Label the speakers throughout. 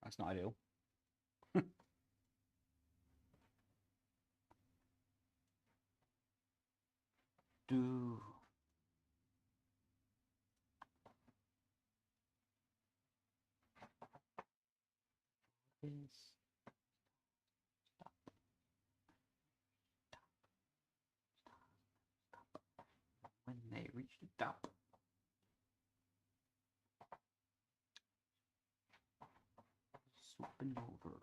Speaker 1: That's not ideal. Do. This. When they reach the top. Swooping over.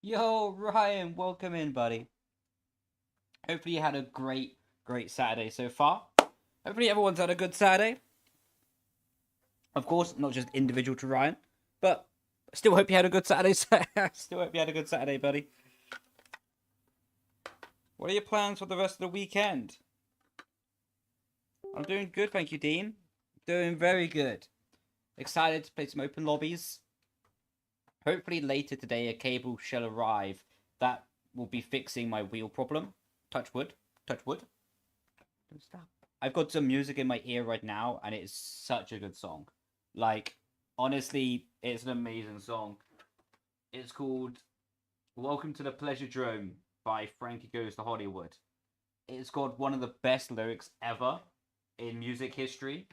Speaker 1: Yo, Ryan, welcome in, buddy. Hopefully you had a great Saturday so far. Hopefully everyone's had a good Saturday. Of course, not just individual to Ryan, but still hope you had a good Saturday. Still hope you had a good Saturday, buddy. What are your plans for the rest of the weekend? I'm doing good, thank you, Dean. Doing very good. Excited to play some open lobbies. Hopefully later today a cable shall arrive that will be fixing my wheel problem. Touch wood. Touch wood. Don't stop. I've got some music in my ear right now, and it is such a good song. Like, honestly, it's an amazing song. It's called Welcome to the Pleasure Drome by Frankie Goes to Hollywood. It's got one of the best lyrics ever in music history.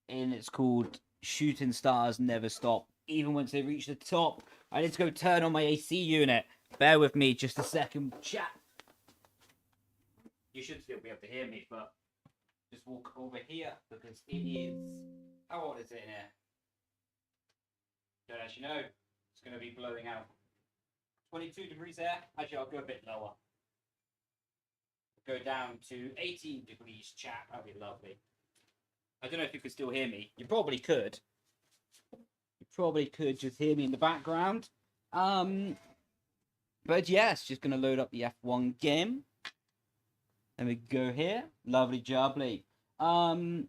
Speaker 1: And it's called Shooting Stars Never Stop. Even once they reach the top, I need to go turn on my AC unit. Bear with me just a second, chat. You should still be able to hear me, but just walk over here because it is... How hot is it in here? Don't actually know. It's going to be blowing out. 22 degrees there. Actually, I'll go a bit lower. Go down to 18 degrees, chat. That'd be lovely. I don't know if you could still hear me. You probably could. You probably could just hear me in the background. But yes, just going to load up the F1 game. There we go here. Lovely job, Leigh. I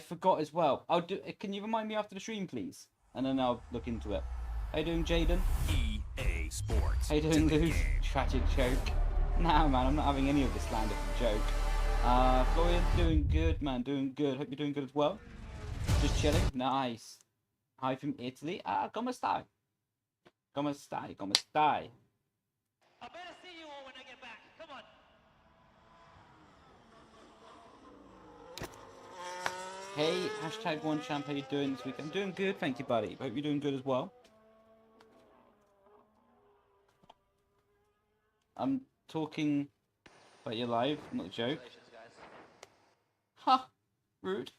Speaker 1: forgot as well. Can you remind me after the stream, please? And then I'll look into it. How you doing, Jaden?
Speaker 2: EA Sports.
Speaker 1: How you doing, Luz? Tragic joke. Nah, man, I'm not having any of this slander for joke. Florian, doing good, man, doing good. Hope you're doing good as well. Just chilling. Nice. Hi from Italy. Come stai? Come stai? Come stai?
Speaker 3: I better see you all when I get back. Come on.
Speaker 1: Hey, #1champ, how you doing this week? I'm doing good, thank you, buddy. Hope you're doing good as well. I'm talking about your live, not a joke. Ha! Rude.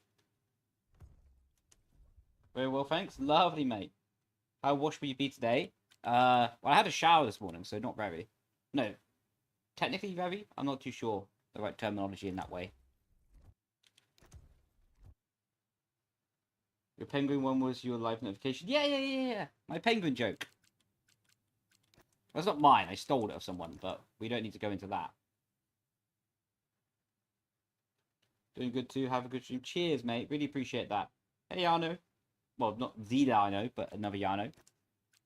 Speaker 1: Very well, thanks. Lovely, mate. How washed will you be today? Well, I had a shower this morning, so not very. No. Technically very? I'm not too sure the right terminology in that way. Your penguin one was your live notification. Yeah. My penguin joke. That's not mine. I stole it of someone, but we don't need to go into that. Doing good too. Have a good stream. Cheers, mate. Really appreciate that. Hey, Yano. Well, not the Yano, but another Yano.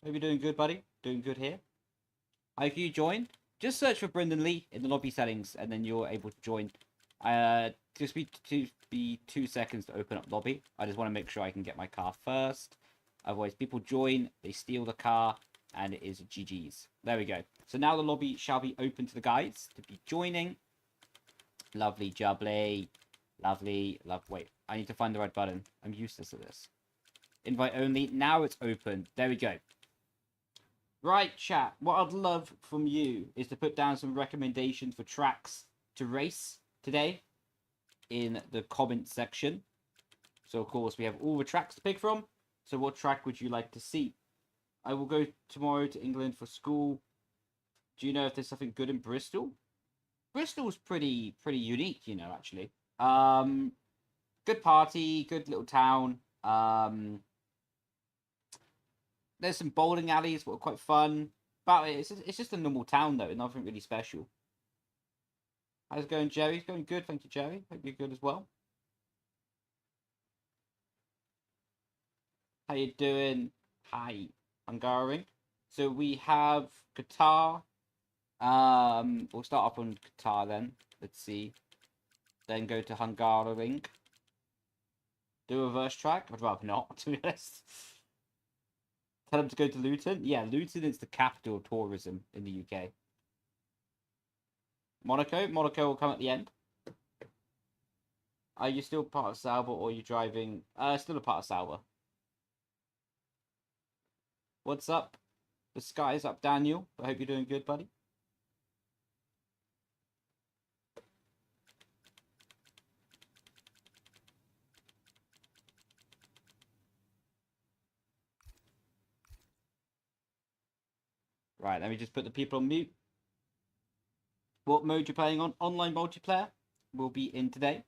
Speaker 1: Hope you're doing good, buddy. Doing good here. How can you join? Just search for Brendon Leigh in the lobby settings, and then you're able to join. Just be 2 seconds to open up lobby. I just want to make sure I can get my car first. Otherwise, people join, they steal the car, and it is GG's. There we go. So now the lobby shall be open to the guys to be joining. Lovely jubbly. Lovely. Wait, I need to find the right button. I'm useless at this. Invite only. Now it's open. There we go. Right, chat. What I'd love from you is to put down some recommendations for tracks to race today in the comment section. So, of course, we have all the tracks to pick from. So, what track would you like to see? I will go tomorrow to England for school. Do you know if there's something good in Bristol? Bristol's pretty unique, you know, actually. Good party, good little town. There's some bowling alleys that are quite fun. But it's just a normal town, though. Nothing really special. How's it going, Jerry? It's going good, thank you, Jerry. Hope you're good as well. How you doing? Hi, Hungary. So we have Qatar, We'll start off on Qatar then. Let's see. Then go to Hungary. Do a reverse track. I'd rather not, to be honest. Tell them to go to Luton. Yeah, Luton is the capital of tourism in the UK. Monaco. Monaco will come at the end. Are you still part of Sauber or are you driving? Still a part of Sauber. What's up? The sky is up, Daniel. I hope you're doing good, buddy. Right, let me just put the people on mute. What mode you're playing on? Online multiplayer will be in today.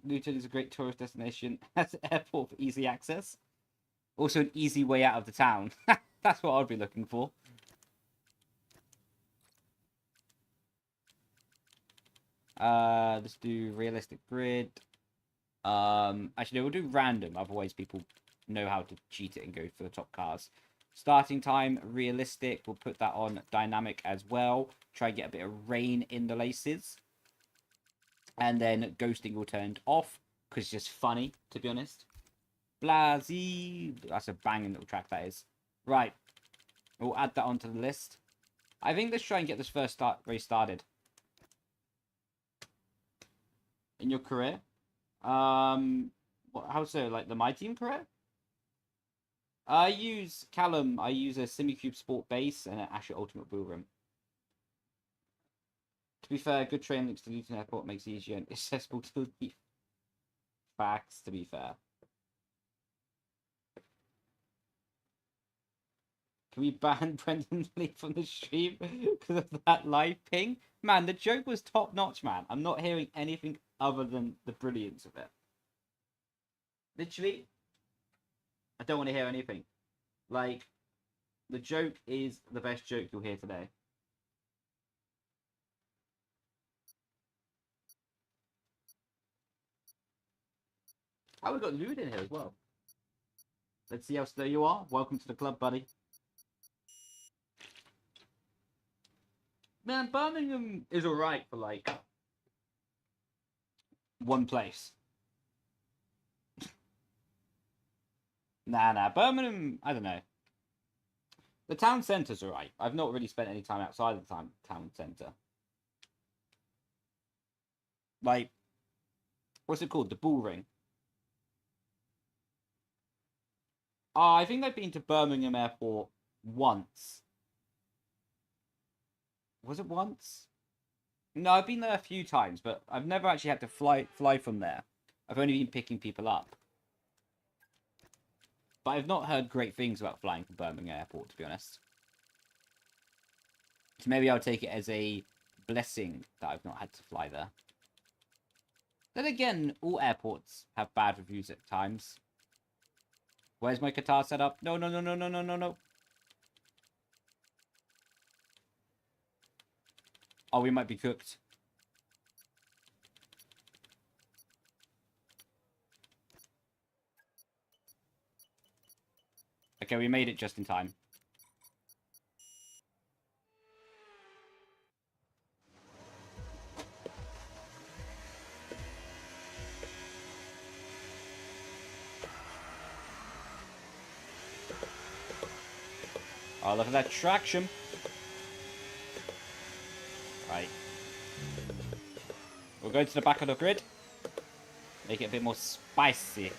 Speaker 1: Luton is a great tourist destination. Has an airport for easy access. Also an easy way out of the town. That's what I'd be looking for. Let's do realistic grid. Actually, we'll do random. Otherwise, people know how to cheat it and go for the top cars. Starting time, realistic. We'll put that on dynamic as well. Try and get a bit of rain in the laces. And then ghosting will turn off. Because it's just funny, to be honest. Blazzy. That's a banging little track, that is. Right. We'll add that onto the list. I think let's try and get this first race started. In your career? How so? Like My Team career? I use Callum. I use a Simucube Sport base and an Ascher Ultimate Wheel Rim. To be fair, good train links to Luton Airport makes it easier and accessible to leave. Facts, to be fair. Can we ban Brendon Leigh from the stream because of that live ping? Man, the joke was top notch, man. I'm not hearing anything other than the brilliance of it. Literally, I don't want to hear anything. Like, the joke is the best joke you'll hear today. Oh, we've got Lude in here as well. Let's see how slow you are. Welcome to the club, buddy. Man, Birmingham is alright for, like, one place. Nah, Birmingham, I don't know. The town centre's alright. I've not really spent any time outside of the town centre. Like, what's it called? The Bull Ring. Oh, I think I've been to Birmingham Airport once. Was it once? No, I've been there a few times, but I've never actually had to fly from there. I've only been picking people up. But I've not heard great things about flying from Birmingham Airport, to be honest. So maybe I'll take it as a blessing that I've not had to fly there. Then again, all airports have bad reviews at times. Where's my Qatar setup? No. Oh, we might be cooked. Okay, we made it just in time. Oh, look at that traction. Right. We'll go to the back of the grid. Make it a bit more spicy.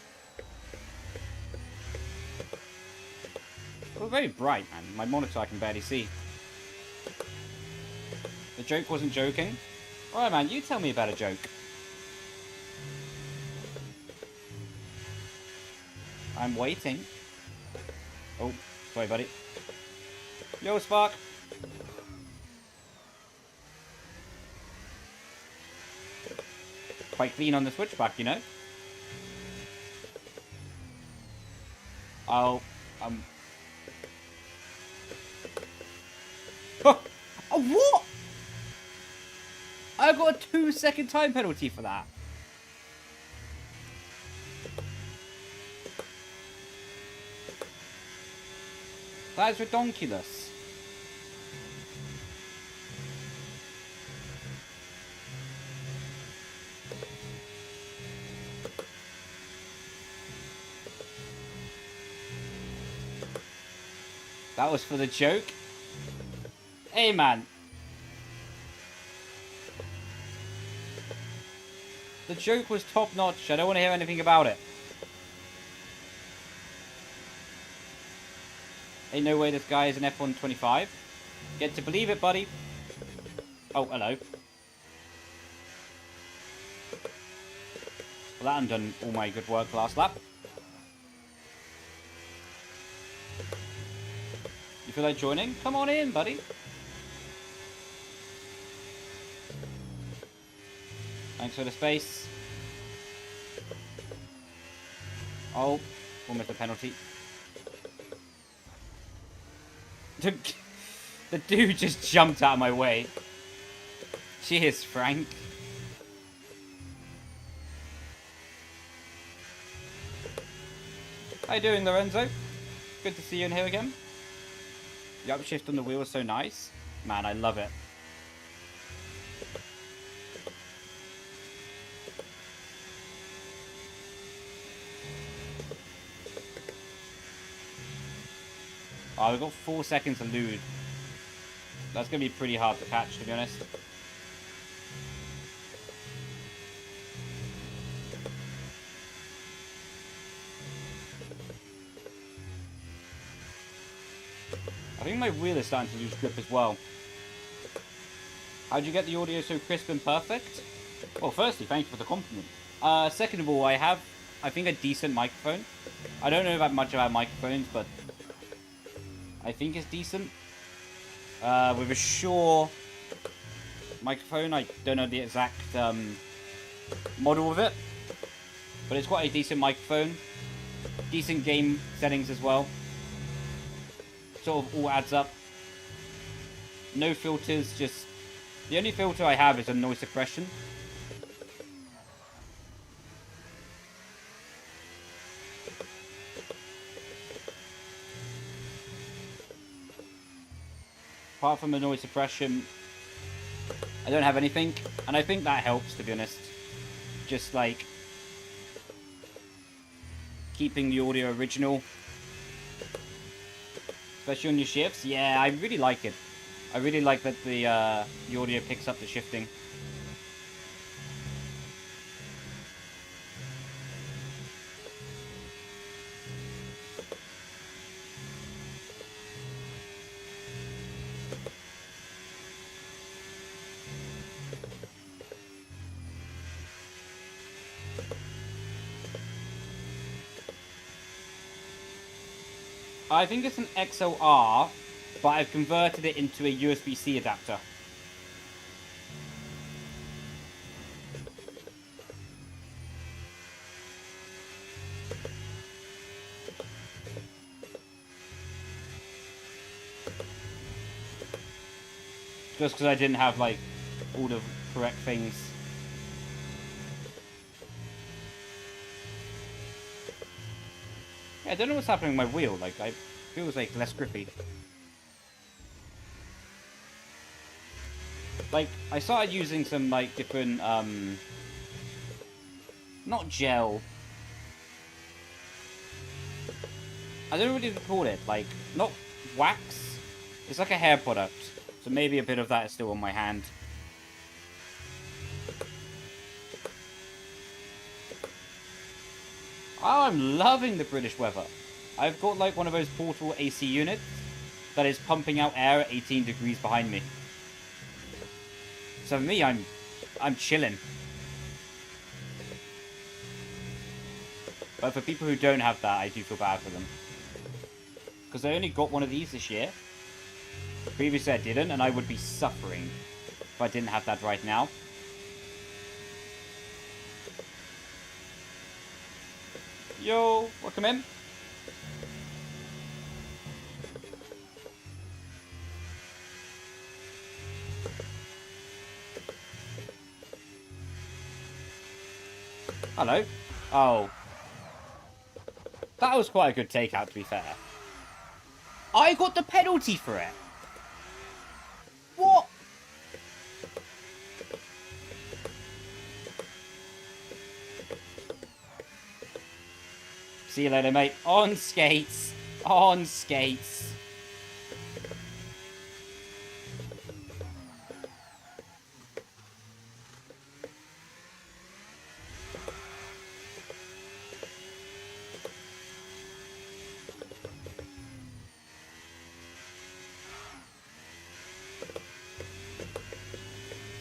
Speaker 1: Oh, very bright, man. My monitor I can barely see. The joke wasn't joking. Alright, man, you tell me about a joke. I'm waiting. Oh, sorry, buddy. Yo, Spark. Quite clean on the switchback, you know. Oh, oh, what? I got a 2-second time penalty for that. That is redonkulous. That was for the joke. Hey, man. The joke was top-notch. I don't want to hear anything about it. Ain't no way this guy is an F125. Get to believe it, buddy. Oh, hello. Well, that undone all my good work last lap. You feel like joining? Come on in, buddy. Thanks for the space. Oh, almost a penalty. The dude just jumped out of my way. Cheers, Frank. How you doing, Lorenzo? Good to see you in here again. The upshift on the wheel is so nice. Man, I love it. Oh, we've got 4 seconds to lose. That's going to be pretty hard to catch, to be honest. I think my wheel is starting to lose grip as well. How'd you get the audio so crisp and perfect? Well, firstly, thank you for the compliment. Second of all, I think, a decent microphone. I don't know that much about microphones, but I think it's decent. With a Shure microphone, I don't know the exact model of it, but it's quite a decent microphone. Decent game settings as well. Sort of all adds up. No filters, just... The only filter I have is a noise suppression. Apart from the noise suppression, I don't have anything. And I think that helps, to be honest. Just like keeping the audio original. Especially on your shifts. Yeah, I really like it. I really like that the audio picks up the shifting. I think it's an XLR, but I've converted it into a USB-C adapter. Just because I didn't have, like, all the correct things. I don't know what's happening with my wheel. Like, it feels like less grippy. Like, I started using some, like, different, not gel. I don't know what you call it. Like, not wax. It's like a hair product. So maybe a bit of that is still on my hand. Oh, I'm loving the British weather. I've got like one of those portable AC units that is pumping out air at 18 degrees behind me. So for me, I'm chilling. But for people who don't have that, I do feel bad for them. Because I only got one of these this year. Previously I didn't, and I would be suffering if I didn't have that right now. Yo, welcome in. Hello. Oh. That was quite a good takeout, to be fair. I got the penalty for it. What? See you later, mate. On skates. On skates.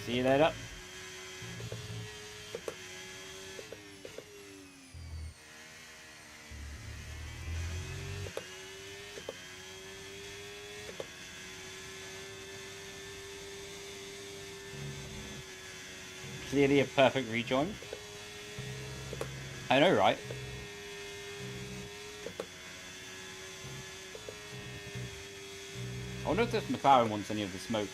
Speaker 1: See you later. Clearly a perfect rejoin. I know, right? I wonder if this McLaren wants any of the smoke.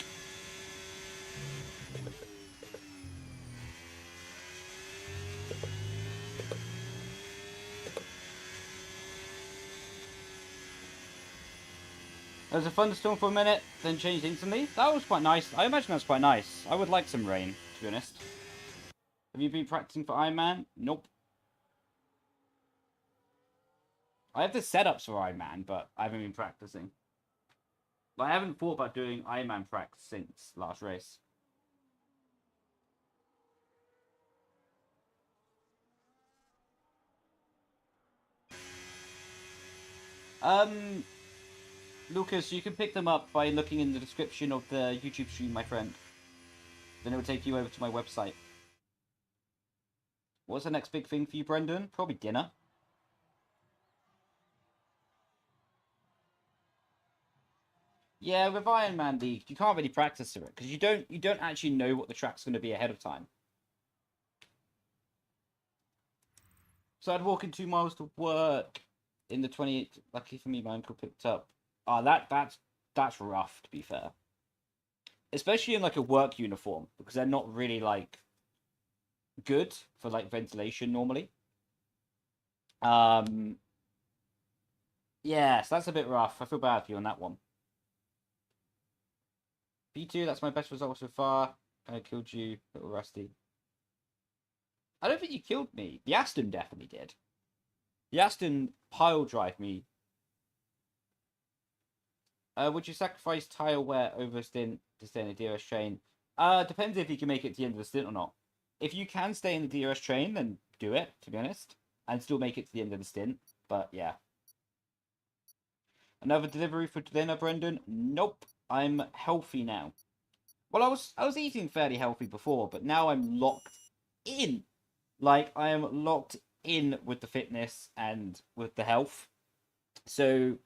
Speaker 1: There was a thunderstorm for a minute, then changed instantly. That was quite nice. I imagine that's quite nice. I would like some rain, to be honest. Have you been practicing for Iron Man? Nope. I have the setups for Iron Man, but I haven't been practicing. I haven't thought about doing Iron Man practice since last race. Lucas, you can pick them up by looking in the description of the YouTube stream, my friend. Then it will take you over to my website. What's the next big thing for you, Brendon? Probably dinner. Yeah, with Iron Man League, you can't really practice for it because you don't actually know what the track's going to be ahead of time. So I'd walk in 2 miles to work in the 28. Lucky for me, my uncle picked up. Oh, that's rough, to be fair. Especially in like a work uniform, because they're not really like good for like ventilation normally. Yeah, so that's a bit rough. I feel bad for you on that one. B2, that's my best result so far. I killed you, little Rusty. I don't think you killed me. The Aston definitely did. The Aston pile drive me. Would you sacrifice tire wear over a stint to stay in the DRS train? Depends if you can make it to the end of the stint or not. If you can stay in the DRS train, then do it, to be honest. And still make it to the end of the stint. But, yeah. Another delivery for dinner, Brendon? Nope. I'm healthy now. Well, I was eating fairly healthy before, but now I'm locked in. Like, I am locked in with the fitness and with the health. So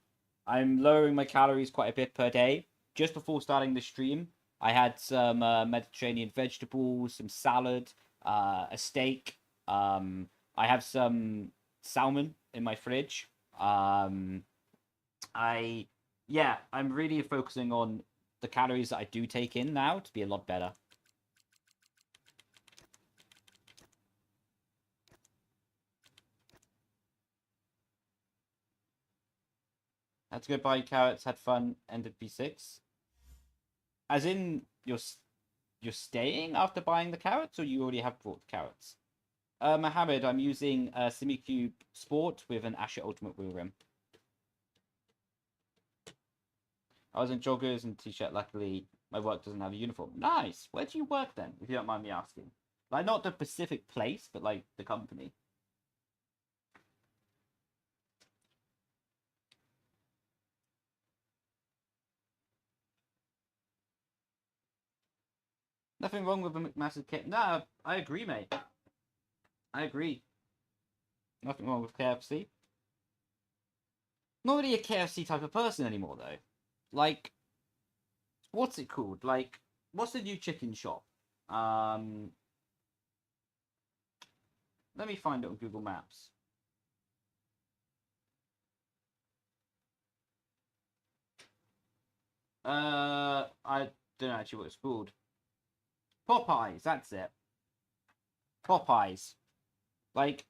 Speaker 1: I'm lowering my calories quite a bit per day. Just before starting the stream, I had some Mediterranean vegetables, some salad, a steak. I have some salmon in my fridge. I'm really focusing on the calories that I do take in now to be a lot better. Had to go buy carrots, had fun, ended P6. As in, you're staying after buying the carrots, or you already have bought the carrots? Mohammed, I'm using Simucube Sport with an Ascher Ultimate Wheel Rim. I was in joggers and t-shirt, luckily. My work doesn't have a uniform. Nice! Where do you work then, if you don't mind me asking? Like, not the specific place, but, like, the company. Nothing wrong with a massive kit. Nah, I agree, mate. I agree. Nothing wrong with KFC. Not really a KFC type of person anymore, though. Like, what's it called? Like, what's the new chicken shop? Let me find it on Google Maps. I don't know actually what it's called. Popeyes, that's it. Popeyes. Like,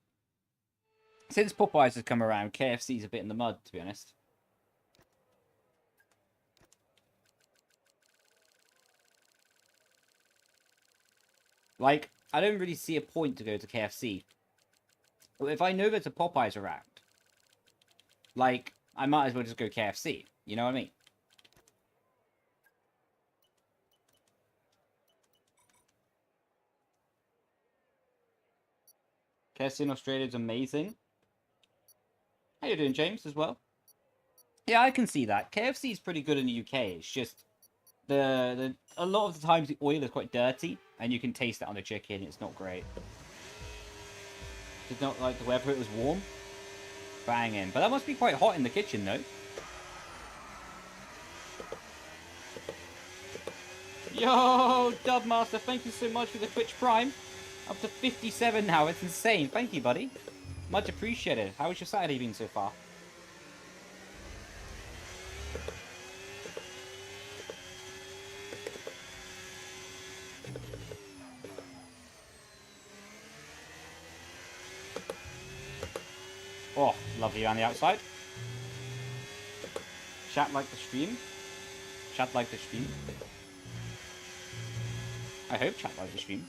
Speaker 1: since Popeyes has come around, KFC's a bit in the mud, to be honest. Like, I don't really see a point to go to KFC. But if I know there's a Popeyes around, like, I might as well just go KFC. You know what I mean? KFC in Australia is amazing. How you doing, James, as well? Yeah, I can see that. KFC is pretty good in the UK. It's just a lot of the times the oil is quite dirty, and you can taste that on the chicken. It's not great. Did not like the weather. It was warm. Banging. But that must be quite hot in the kitchen, though. Yo, Dubmaster, thank you so much for the Twitch Prime. Up to 57 now. It's insane. Thank you, buddy. Much appreciated. How has your Saturday been so far? Oh, lovely around the outside. Chat like the stream. Chat like the stream. I hope chat like the stream.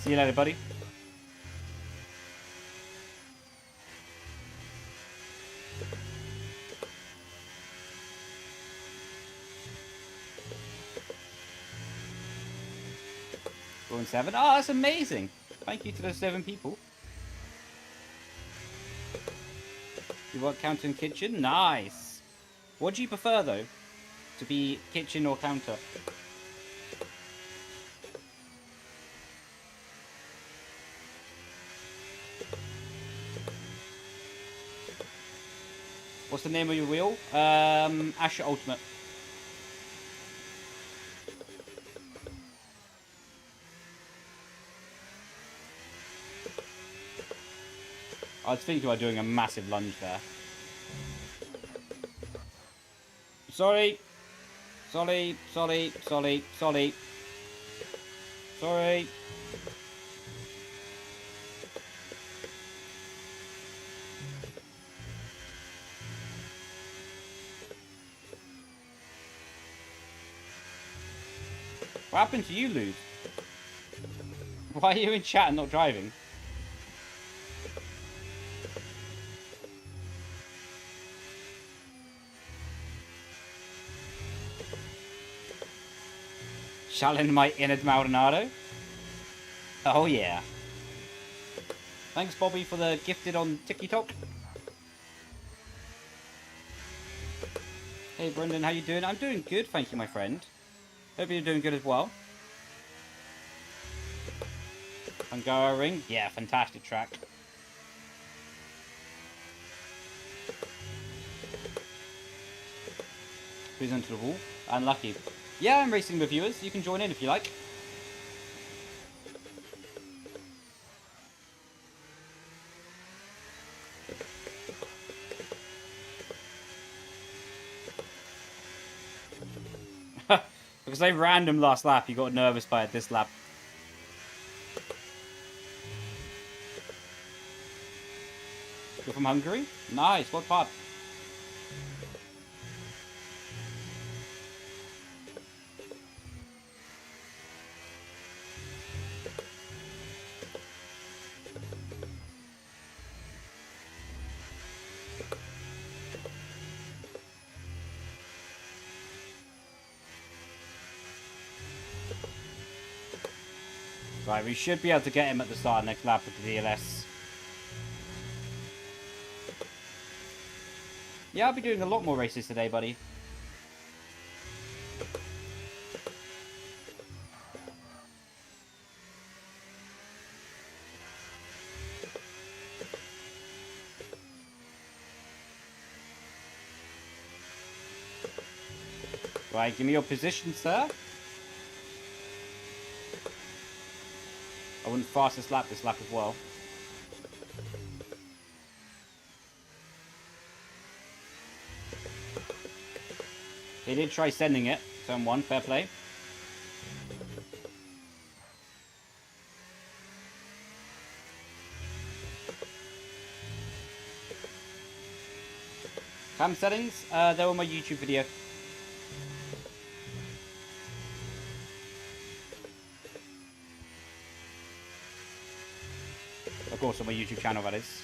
Speaker 1: See you later, buddy. Going 7. Oh, that's amazing. Thank you to those 7 people. You want counter and kitchen? Nice. What do you prefer, though? To be kitchen or counter? What's the name of your wheel? Ascher Ultimate. I was thinking about doing a massive lunge there. Sorry. Sorry. Sorry. Sorry. Sorry. Sorry. What happened to you, Luz? Why are you in chat and not driving? Challenge my inner Maldonado. Oh yeah. Thanks, Bobby, for the gifted on TikTok. Hey, Brendon, how you doing? I'm doing good, thank you, my friend. Hope you're doing good as well. Hungary, yeah, fantastic track. Who's onto the wall? Unlucky. Yeah, I'm racing with viewers. You can join in if you like. Because I random last lap, you got nervous by it this lap. You're from Hungary? Nice, what part? Right, we should be able to get him at the start of next lap with the DLS. Yeah, I'll be doing a lot more races today, buddy. Right, give me your position, sir. I wouldn't fastest lap this lap as well. He did try sending it. Turn 1, fair play. Cam settings, they're on my YouTube video. Of course, on my YouTube channel, that is.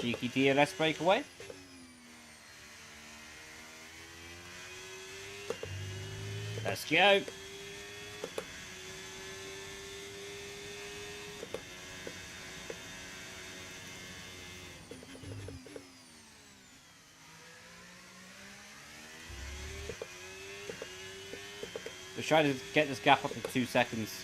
Speaker 1: Cheeky DLS breakaway. Let's go. Let's try to get this gap up to 2 seconds.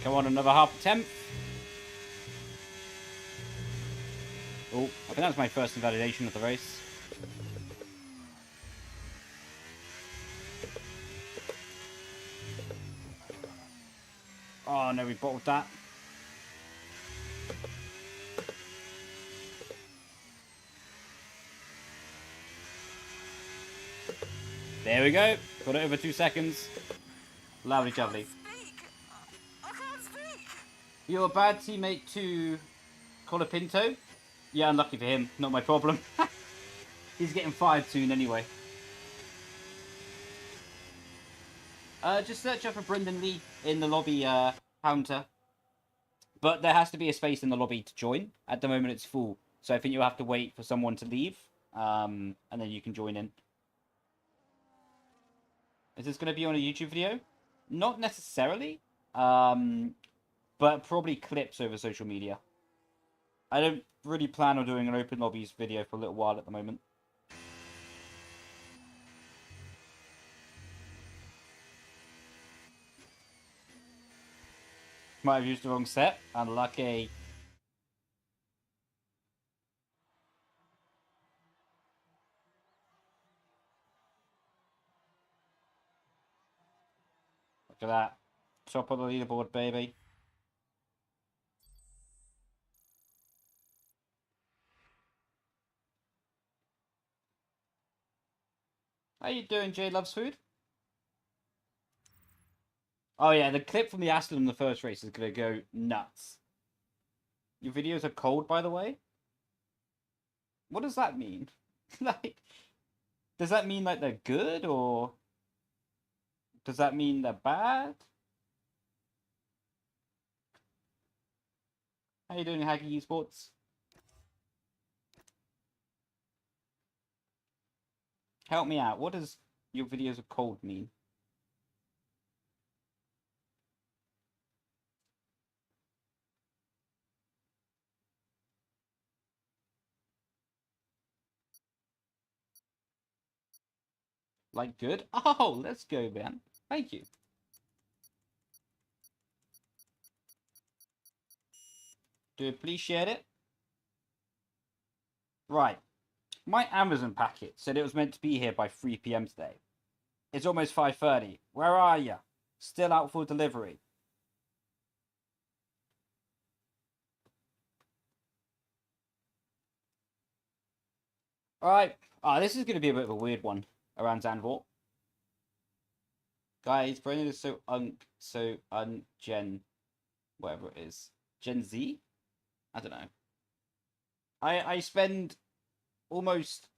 Speaker 1: Come on, another half attempt. Oh, I think that was my first invalidation of the race. Oh no, we bottled that. There we go. Got it over 2 seconds. Lovely jubbly. You're a bad teammate to Colapinto? Yeah, unlucky for him. Not my problem. He's getting fired soon anyway. Just search up for Brendon Leigh in the lobby counter. But there has to be a space in the lobby to join. At the moment it's full. So I think you'll have to wait for someone to leave. And then you can join in. Is this going to be on a YouTube video? Not necessarily. But probably clips over social media. I don't really plan on doing an open lobbies video for a little while at the moment. Might have used the wrong set. Unlucky. Look at that. Top of the leaderboard, baby. How you doing, Jay Loves Food? Oh yeah, the clip from the Aston in the first race is going to go nuts. Your videos are cold, by the way? What does that mean? Like, does that mean like they're good, or does that mean they're bad? How you doing, Haggy Esports? Help me out. What does your videos are cold mean? Like good? Oh, let's go, man. Thank you. Do appreciate it. Right. My Amazon packet said it was meant to be here by 3 PM today. It's almost 5:30. Where are you? Still out for delivery. Alright. This is going to be a bit of a weird one around Zandvoort. Guys, Brendon is so un-gen, whatever it is. Gen Z? I don't know. I spend almost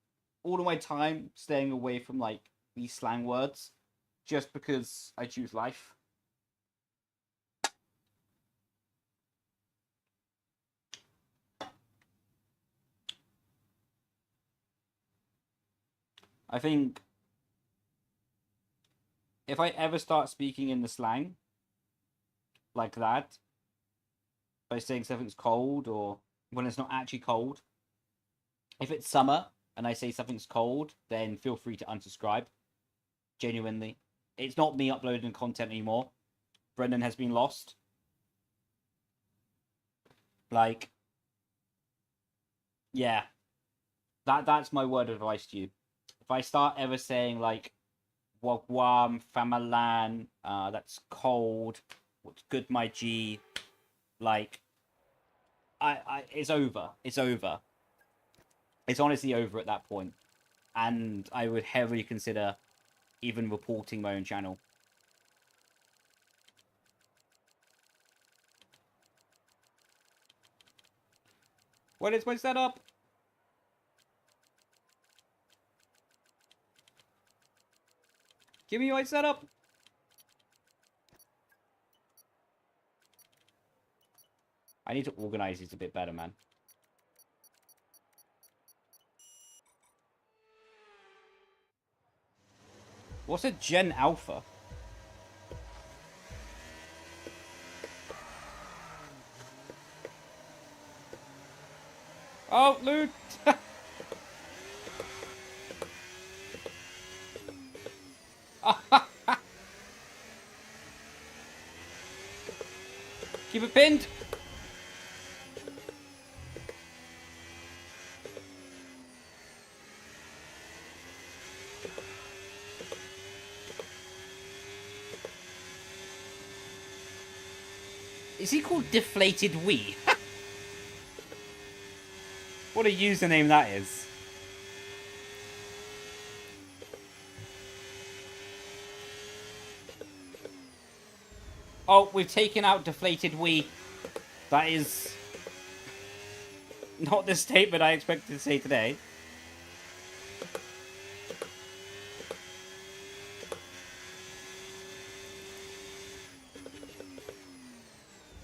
Speaker 1: all of my time staying away from, like, these slang words just because I choose life. I think if I ever start speaking in the slang like that, by saying something's cold or when it's not actually cold, if it's summer and I say something's cold, then feel free to unsubscribe. Genuinely. It's not me uploading content anymore. Brendon has been lost. Like, yeah. That's my word of advice to you. If I start ever saying, like, Wagwam, Famalan, that's cold, what's good, my G, Like, it's over. It's over. It's honestly over at that point. And I would heavily consider even reporting my own channel. What is my setup? Give me my setup. I need to organize this a bit better, man. What's a Gen Alpha? Oh, loot! Keep it pinned! Is he called Deflated Wii? What a username that is. Oh, we've taken out Deflated Wii. That is not the statement I expected to say today.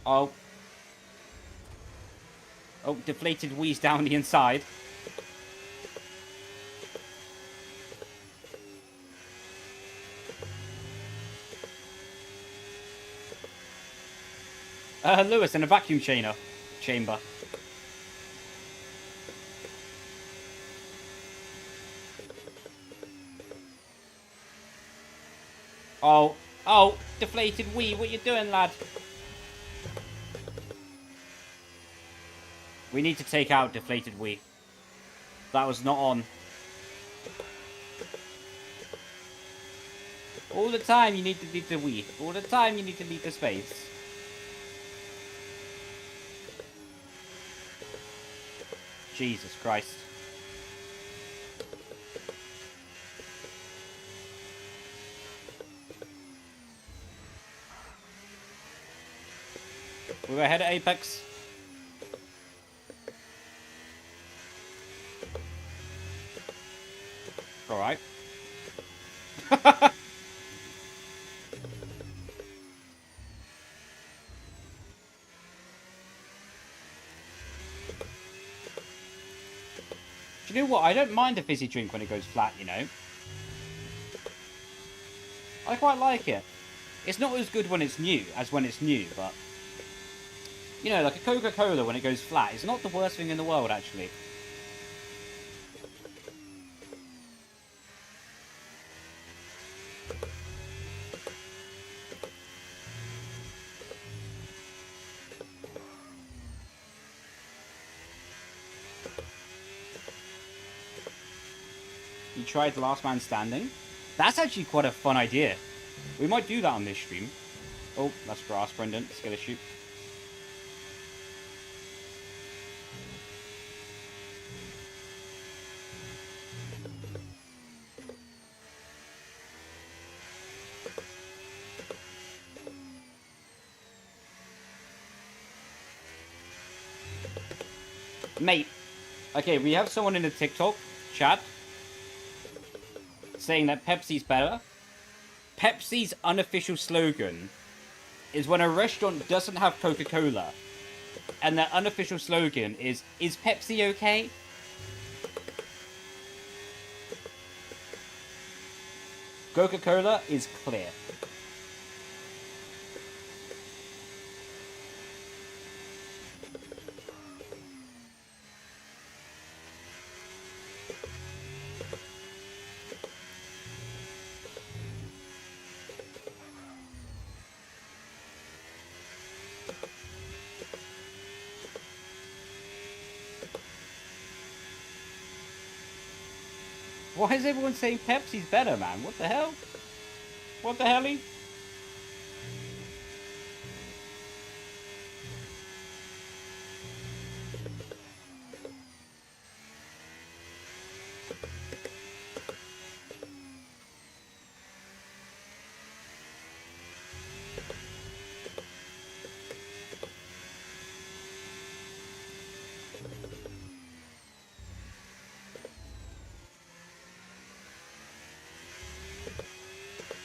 Speaker 1: Oh. Oh, Deflated Wii's down the inside. Lewis in a vacuum chamber. Oh, Deflated Wii, what you doing, lad? We need to take out Deflated Wii. That was not on. All the time you need to leave the Wii. All the time you need to leave the space. Jesus Christ. We're ahead at Apex. Alright. Do you know what? I don't mind a fizzy drink when it goes flat, you know. I quite like it. It's not as good when it's new as when it's new, but... You know, like a Coca-Cola when it goes flat, it's not the worst thing in the world, actually. You tried Last Man Standing? That's actually quite a fun idea. We might do that on this stream. Oh, that's grass, Brendon. Let's get a shoot. Mate, okay, we have someone in the TikTok chat saying that Pepsi's better. Pepsi's unofficial slogan is when a restaurant doesn't have Coca-Cola, and their unofficial slogan is Pepsi okay? Coca-Cola is clear. Why is everyone saying Pepsi's better, man? What the hell? What the helly?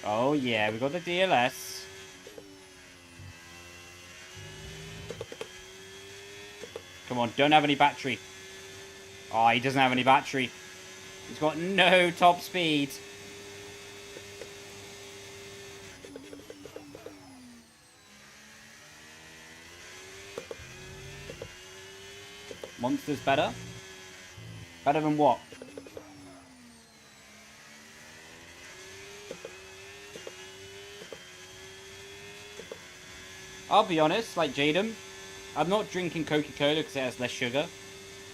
Speaker 1: Oh, yeah, we got the DLS. Come on, don't have any battery. Oh, he doesn't have any battery. He's got no top speed. Monster's better? Better than what? I'll be honest, like Jaden, I'm not drinking Coca-Cola because it has less sugar.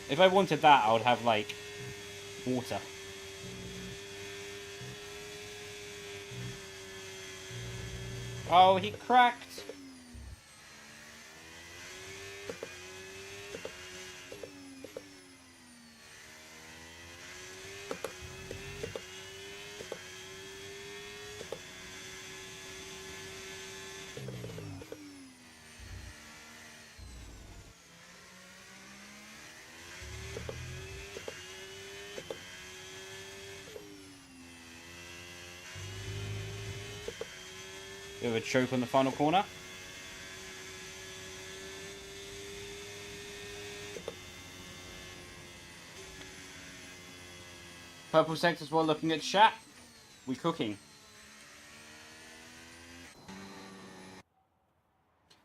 Speaker 1: If I wanted that, I would have, like, water. Oh, he cracked. Bit of a choke on the final corner. Purple sectors while looking at chat. We cooking.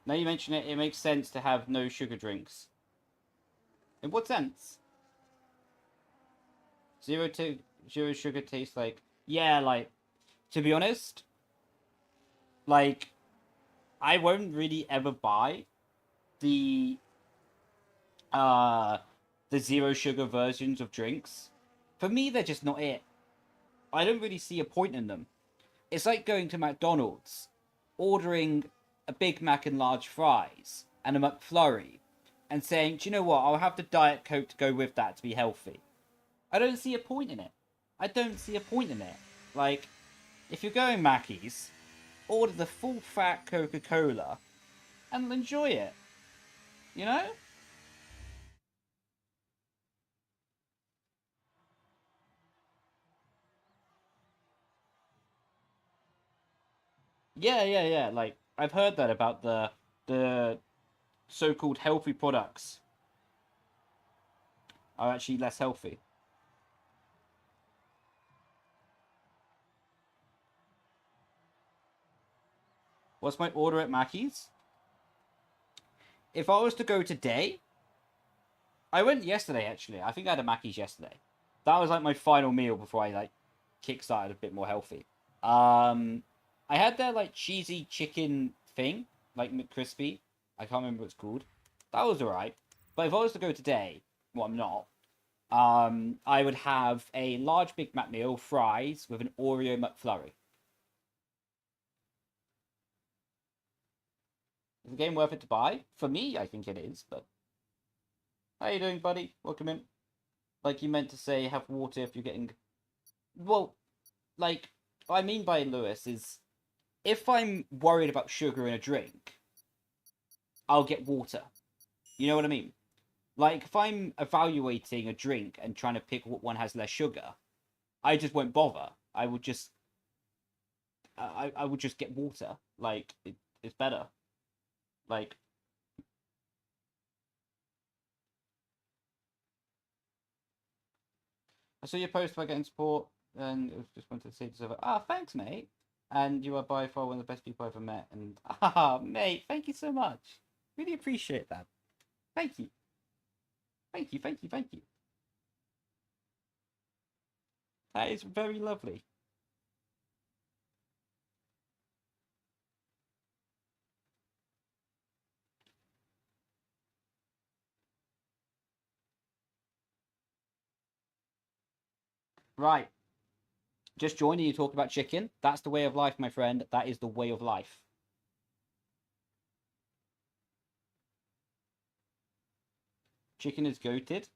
Speaker 1: Now you mention it, it makes sense to have no sugar drinks. In what sense? Zero sugar tastes like... Yeah, like, to be honest, like, I won't really ever buy the zero sugar versions of drinks. For me, they're just not it. I don't really see a point in them. It's like going to McDonald's, ordering a Big Mac and large fries, and a McFlurry, and saying, do you know what, I'll have the Diet Coke to go with that to be healthy. I don't see a point in it. I don't see a point in it. Like, if you're going Mackey's, order the full fat Coca-Cola, and enjoy it. You know? Yeah. Like, I've heard that about the so-called healthy products are actually less healthy. What's my order at Mackey's? If I was to go today, I went yesterday actually. I think I had a Mackey's yesterday. That was like my final meal before I like kickstarted a bit more healthy. I had their like cheesy chicken thing, like McCrispy. I can't remember what it's called. That was alright. But if I was to go today, well, I'm not. I would have a large Big Mac meal, fries with an Oreo McFlurry. Is the game worth it to buy? For me, I think it is, but... How you doing, buddy? Welcome in. Like you meant to say, have water if you're getting... Well, like, what I mean by Lewis is, if I'm worried about sugar in a drink, I'll get water. You know what I mean? Like, if I'm evaluating a drink and trying to pick what one has less sugar, I just won't bother. I would just... I would just get water. Like, it's better. Like... I saw your post about getting support, and I just wanted to say to Silver, thanks, mate. And you are by far one of the best people I've ever met. And, mate, thank you so much. Really appreciate that. Thank you. Thank you. That is very lovely. Right. Just joining you talk about chicken. That's the way of life, my friend. That is the way of life. Chicken is goated.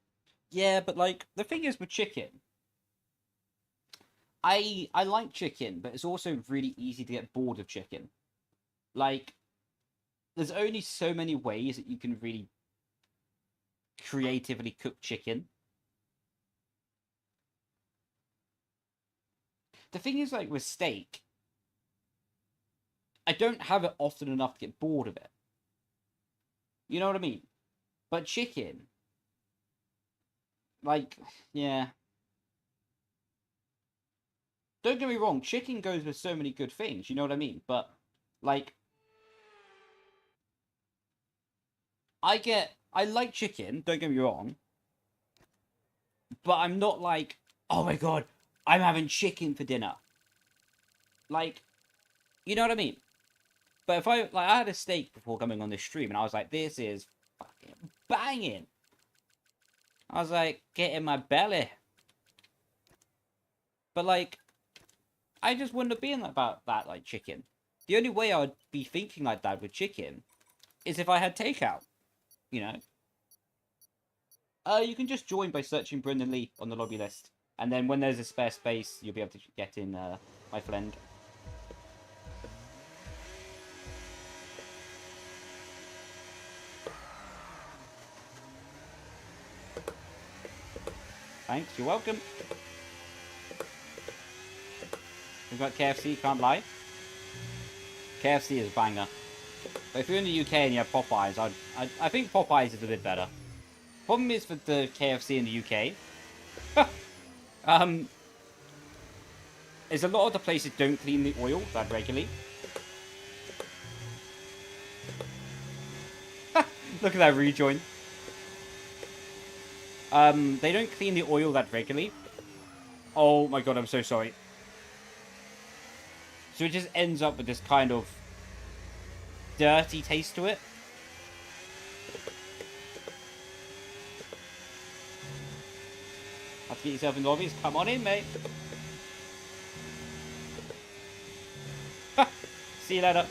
Speaker 1: Yeah, but like the thing is with chicken, I like chicken, but it's also really easy to get bored of chicken. Like, there's only so many ways that you can really creatively cook chicken. The thing is, like with steak, I don't have it often enough to get bored of it. You know what I mean? But chicken, like, yeah. Don't get me wrong, chicken goes with so many good things, you know what I mean? But, like, I like chicken, don't get me wrong. But I'm not like, oh my god, I'm having chicken for dinner. Like, you know what I mean? But if I had a steak before coming on this stream, and I was like, this is fucking banging. I was like, get in my belly. But, like, I just wouldn't have been about that, like, chicken. The only way I would be thinking like that with chicken is if I had takeout, you know? You can just join by searching Brendon Leigh on the lobby list. And then when there's a spare space, you'll be able to get in, my friend. Thanks, you're welcome. We've got KFC, can't lie. KFC is a banger. But if you're in the UK and you have Popeyes, I think Popeyes is a bit better. Problem is with the KFC in the UK, is a lot of the places don't clean the oil that regularly. Look at that rejoin. They don't clean the oil that regularly. Oh my god, I'm so sorry. So it just ends up with this kind of dirty taste to it. Have to get yourself in lobbies. Come on in, mate. See you later.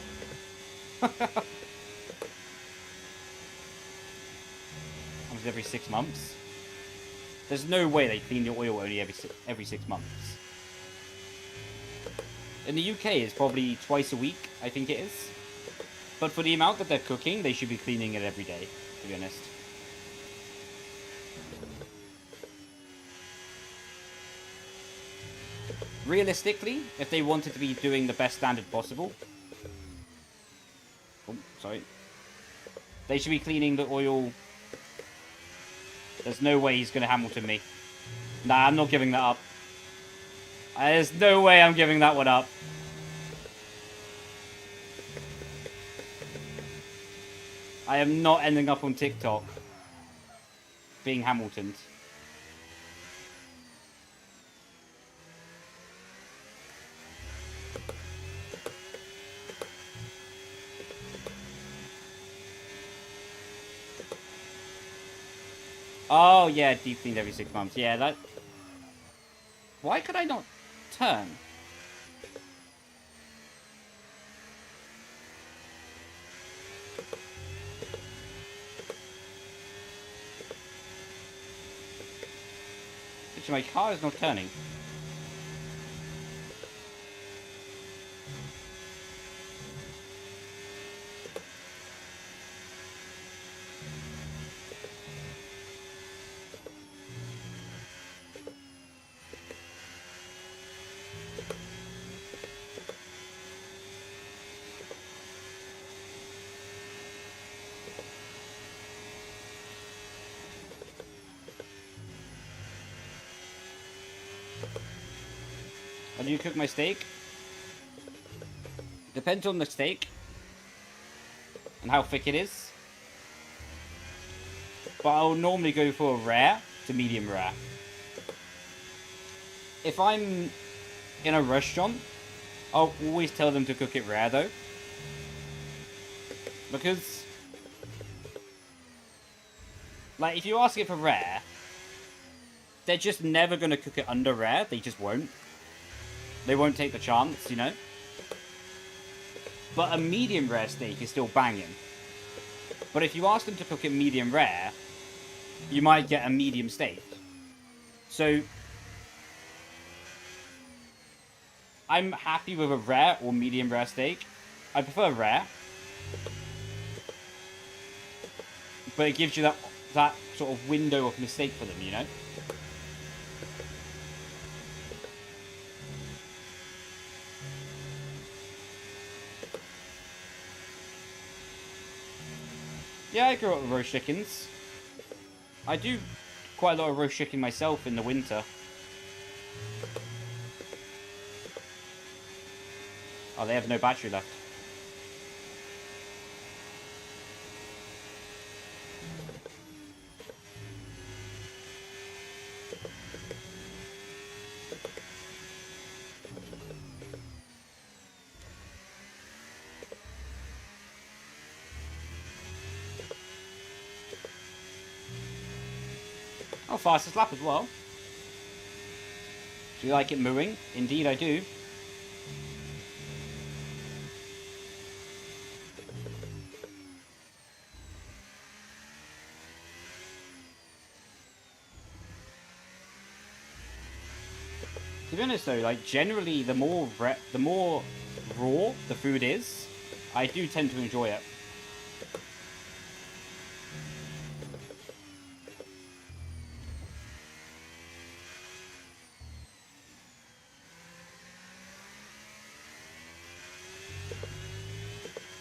Speaker 1: Almost every 6 months. There's no way they clean the oil only every 6 months. In the UK, it's probably twice a week, I think it is. But for the amount that they're cooking, they should be cleaning it every day, to be honest. Realistically, if they wanted to be doing the best standard possible... Oh, sorry. They should be cleaning the oil... There's no way he's going to Hamilton me. Nah, I'm not giving that up. There's no way I'm giving that one up. I am not ending up on TikTok being Hamiltoned. Oh, yeah, deep cleaned every 6 months. Yeah, that... Why could I not turn? Actually, my car is not turning. How do you cook my steak? Depends on the steak and how thick it is. But I'll normally go for a rare to medium rare. If I'm in a restaurant, I'll always tell them to cook it rare though. Because, like, if you ask it for rare, they're just never going to cook it under rare. They just won't. They won't take the chance, you know? But a medium rare steak is still banging. But if you ask them to cook it medium rare, you might get a medium steak. So, I'm happy with a rare or medium rare steak. I prefer rare. But it gives you that sort of window of mistake for them, you know? Yeah, I grew up with roast chickens. I do quite a lot of roast chicken myself in the winter. Oh, they have no battery left. Oh, fastest lap as well. Do you like it mooing? Indeed I do. To be honest though, like generally the more raw the food is, I do tend to enjoy it.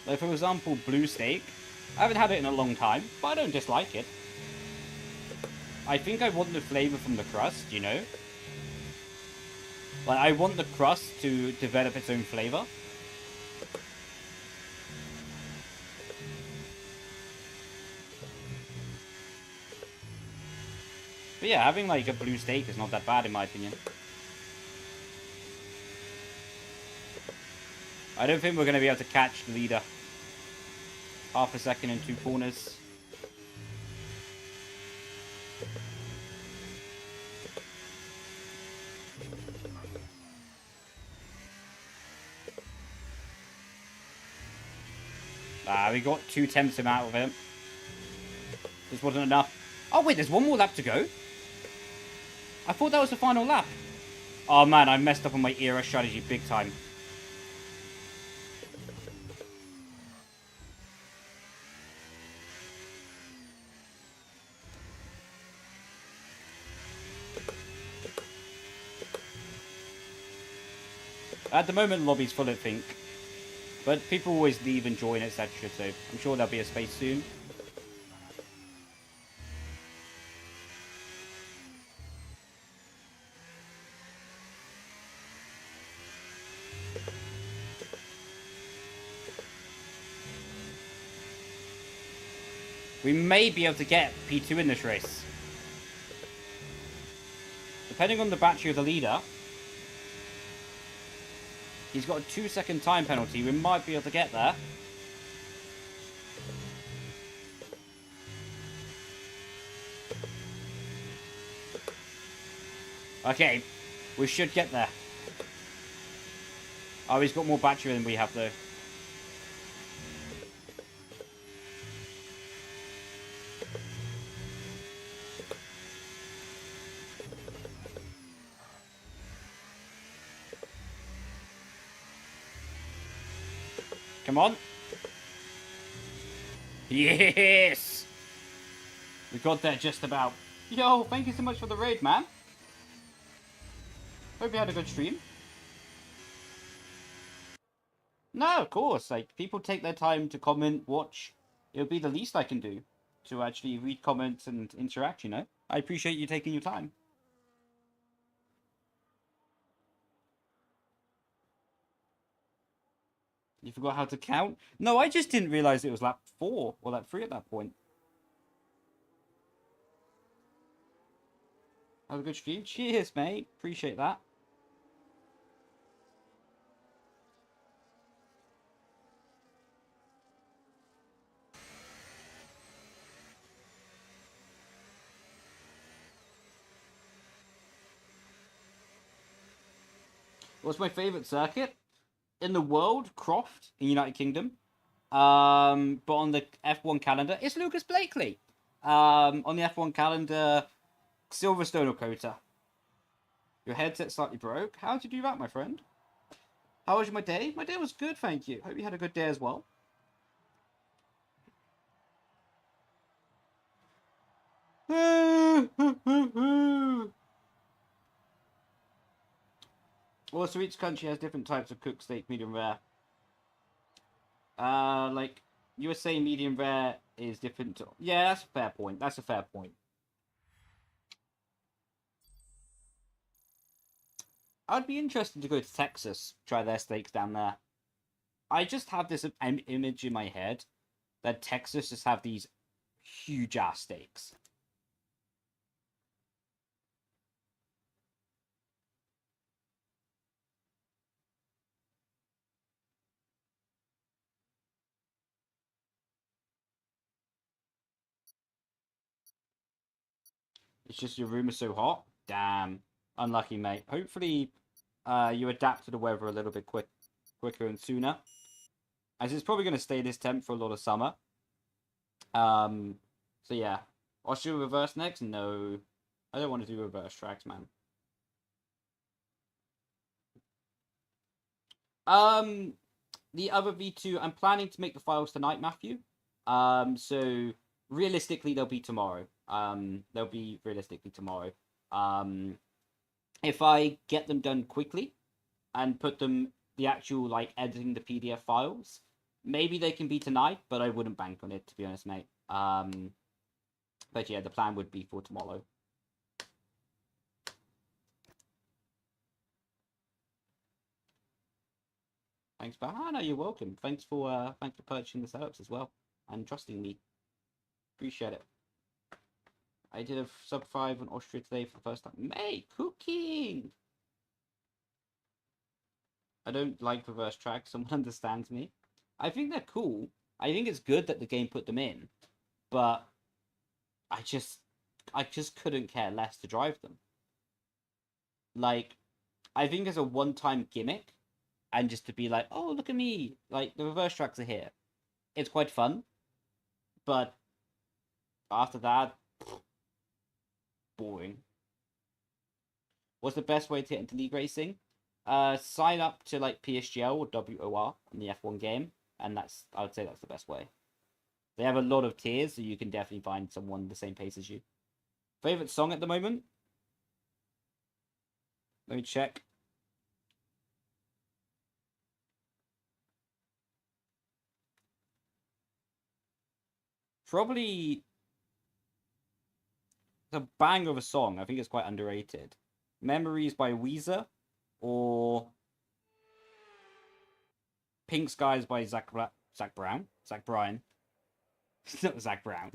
Speaker 1: Like for example, blue steak. I haven't had it in a long time, but I don't dislike it. I think I want the flavour from the crust, you know? Like, I want the crust to develop its own flavour. But yeah, having like a blue steak is not that bad in my opinion. I don't think we're going to be able to catch the leader. Half a second in 2 corners. We got 2 attempts him out of him. This wasn't enough. Oh wait, there's 1 more lap to go. I thought that was the final lap. Oh man, I messed up on my era strategy big time. At the moment, lobby's full, I think. But people always leave and join, etc. So I'm sure there'll be a space soon. We may be able to get P2 in this race. Depending on the battery of the leader, he's got a 2-second time penalty. We might be able to get there. Okay, we should get there. Oh, he's got more battery than we have, though. Come on. Yes! We got there just about. Yo, thank you so much for the raid, man. Hope you had a good stream. No, of course. Like, people take their time to comment, watch. It'll be the least I can do to actually read comments and interact, you know? I appreciate you taking your time. You forgot how to count? No, I just didn't realize it was lap 4 or lap 3 at that point. Have a good stream. Cheers, mate. Appreciate that. What's my favourite circuit? In the world, Croft, in United Kingdom. But on the F1 calendar, it's Lucas Blakely. On the F1 calendar, Silverstone or Qatar. Your headset slightly broke. How did you do that, my friend? How was my day? My day was good, thank you. Hope you had a good day as well. Also, each country has different types of cooked steak, medium rare. Like, You were saying medium rare is different to... Yeah, that's a fair point. That's a fair point. I'd be interested to go to Texas, try their steaks down there. I just have this image in my head that Texas just have these huge ass steaks. It's just your room is so hot. Damn. Unlucky, mate. Hopefully, you adapt to the weather a little bit quicker and sooner. As it's probably going to stay this temp for a lot of summer. So yeah. Austria reverse next? No. I don't want to do reverse tracks, man. The other V2, I'm planning to make the files tonight, Matthew. So realistically, they'll be tomorrow. They'll be realistically tomorrow. If I get them done quickly and put them, the actual, like, editing the PDF files, maybe they can be tonight, but I wouldn't bank on it, to be honest, mate. But yeah, the plan would be for tomorrow. Thanks, Bahana. You're welcome. Thanks for purchasing the setups as well and trusting me. Appreciate it. I did a sub 5 on Austria today for the first time. Mate, cooking! I don't like reverse tracks. Someone understands me. I think they're cool. I think it's good that the game put them in. But I just couldn't care less to drive them. Like, I think as a one-time gimmick, and just to be like, oh, look at me. Like, the reverse tracks are here. It's quite fun. But after that, boring. What's the best way to get into league racing? Sign up to, like, PSGL or WOR in the F1 game. And I would say that's the best way. They have a lot of tiers, so you can definitely find someone the same pace as you. Favorite song at the moment? Let me check. Probably it's a bang of a song. I think it's quite underrated. Memories by Weezer or Pink Skies by Zach Bryan. It's not Zach Brown.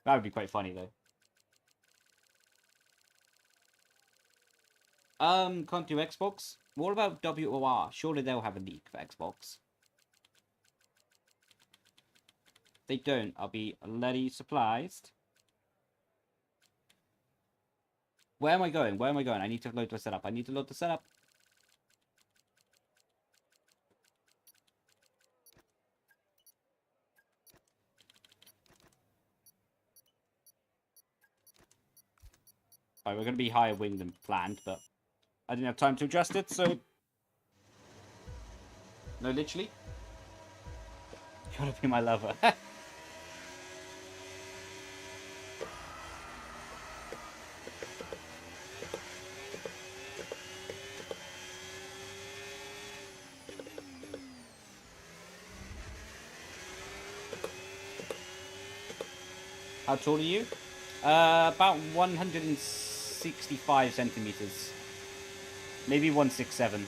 Speaker 1: That would be quite funny though. Can't do Xbox. What about WOR? Surely they'll have a leak for Xbox. They don't. I'll be already surprised. Where am I going? Where am I going? I need to load the setup. I need to load the setup. Alright, we're going to be higher wing than planned, but I didn't have time to adjust it, so... No, literally. You want to be my lover. How tall are you? About 165 centimeters. Maybe 167.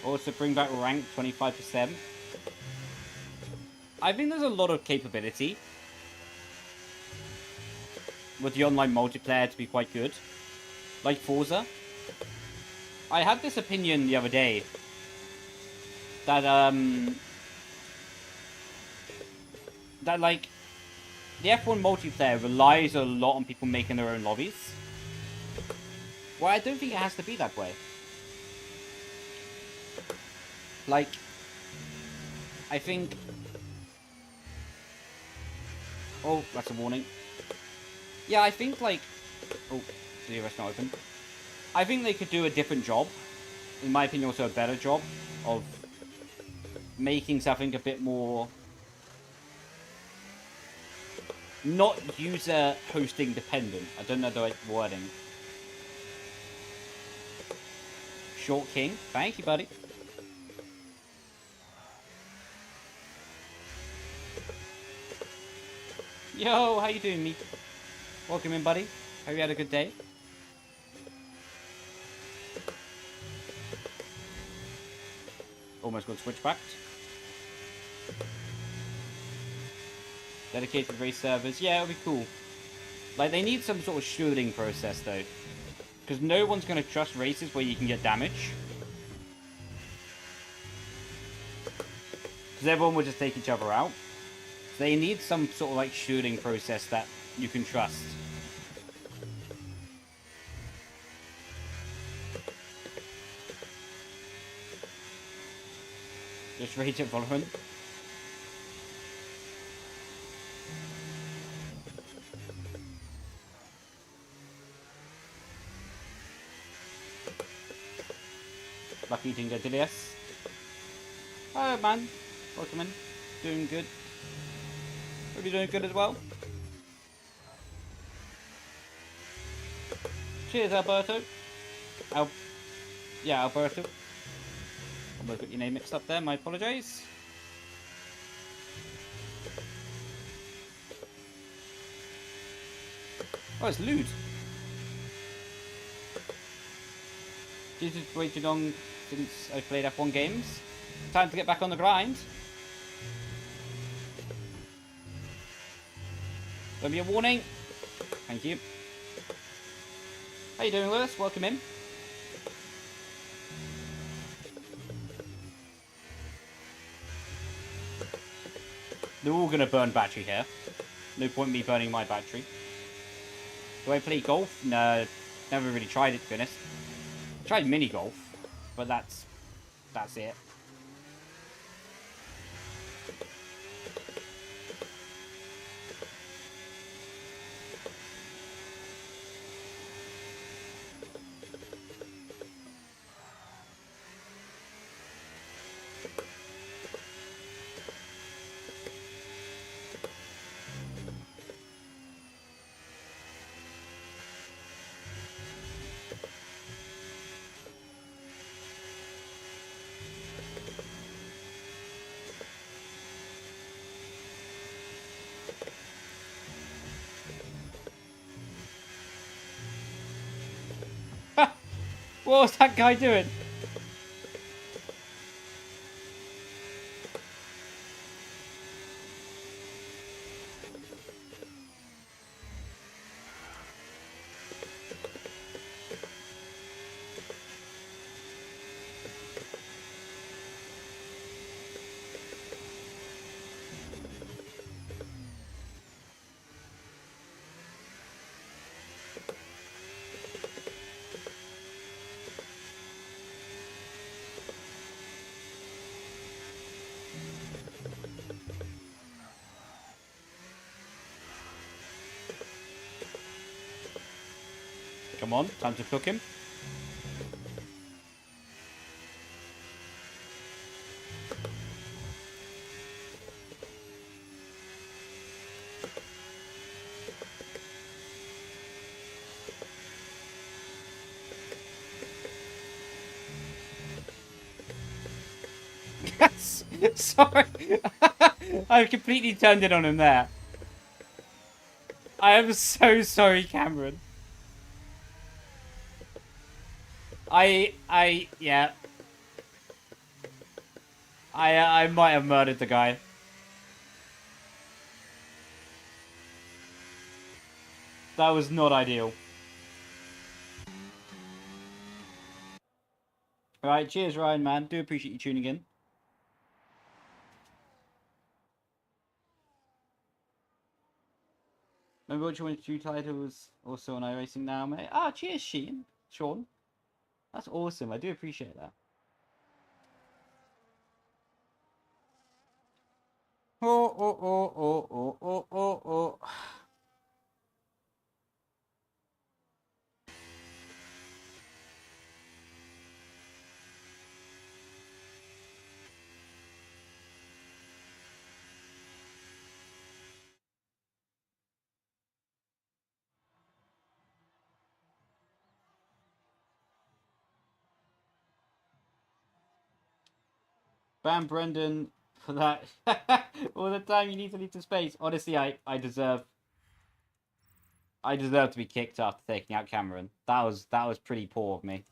Speaker 1: Also bring back rank 25%. I think there's a lot of capability with the online multiplayer to be quite good. Like Forza. I had this opinion the other day that like the F1 multiplayer relies a lot on people making their own lobbies. Well, I don't think it has to be that way. Like, I think... Oh, that's a warning. Yeah, I think, like... Oh, the DRS not open. I think they could do a different job in my opinion, also a better job of making something a bit more not user hosting dependent. I don't know the right wording. Short King, thank you, buddy. Yo, how you doing, me? Welcome in, buddy. Hope you had a good day. Almost got switchbacked. Dedicated race servers. Yeah, it'll be cool. Like, they need some sort of shielding process, though. Because no one's going to trust races where you can get damage. Because everyone will just take each other out. So they need some sort of, like, shielding process that you can trust. Just rage at Valorant. Lucky didn't get Dilias. Oh man, welcome in. Doing good. Hope you're doing good as well. Cheers, Alberto. Yeah, Alberto. I almost got your name mixed up there. My apologies. Oh, it's Lude. This is way too long since I played F1 games. Time to get back on the grind. There'll be a warning. Thank you. How you doing, Lewis? Welcome in. They're all going to burn battery here. No point me burning my battery. Do I play golf? No, never really tried it, to be honest. I tried mini golf, but that's it. What was that guy doing? Come on, time to cook him. Yes! Sorry! I've completely turned it on him there. I am so sorry, Cameron. Yeah. I might have murdered the guy. That was not ideal. Alright, cheers, Ryan, man. Do appreciate you tuning in. Remember what you wanted to do titles also on iRacing now, mate? Ah, cheers, Sean. That's awesome. I do appreciate that. Oh. Ban Brendon for that. All the time you need to leave to space. Honestly, I deserve to be kicked after taking out Cameron. That was pretty poor of me.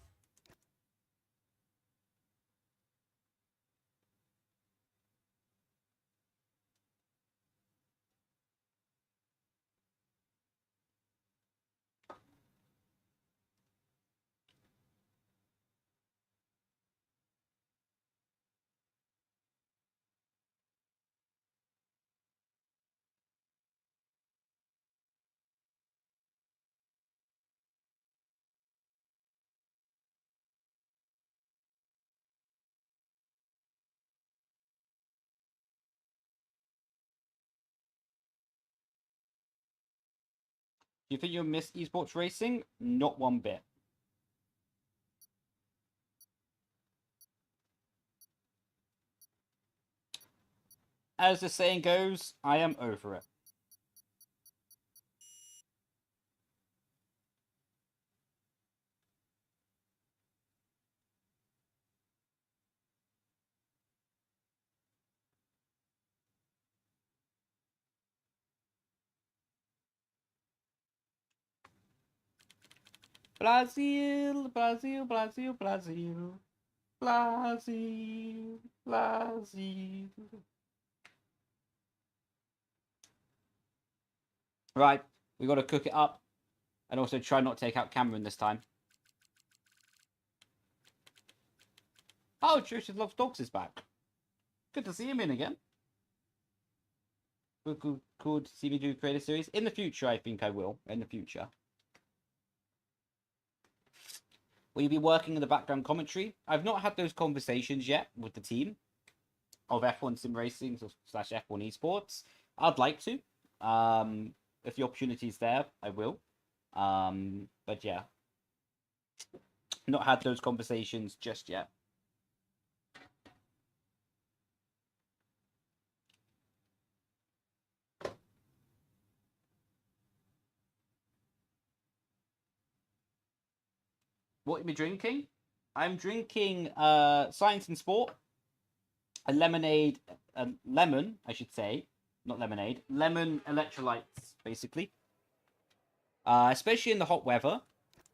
Speaker 1: Do you think you'll miss esports racing? Not one bit. As the saying goes, I am over it. Brazil, Brazil, Brazil, Brazil. Brazil, Brazil. Right, we got to cook it up. And also try not to take out Cameron this time. Oh, Trisha Loves Dogs is back. Good to see him in again. Cool to see me do creative series. In the future, I think I will. In the future. Will you be working in the background commentary? I've not had those conversations yet with the team of F1 Sim Racing / F1 Esports. I'd like to. If the opportunity's there, I will. But yeah. Not had those conversations just yet. What am I drinking? I'm drinking Science and Sport, a lemonade, a lemon, I should say, not lemonade, lemon electrolytes, basically. Especially in the hot weather,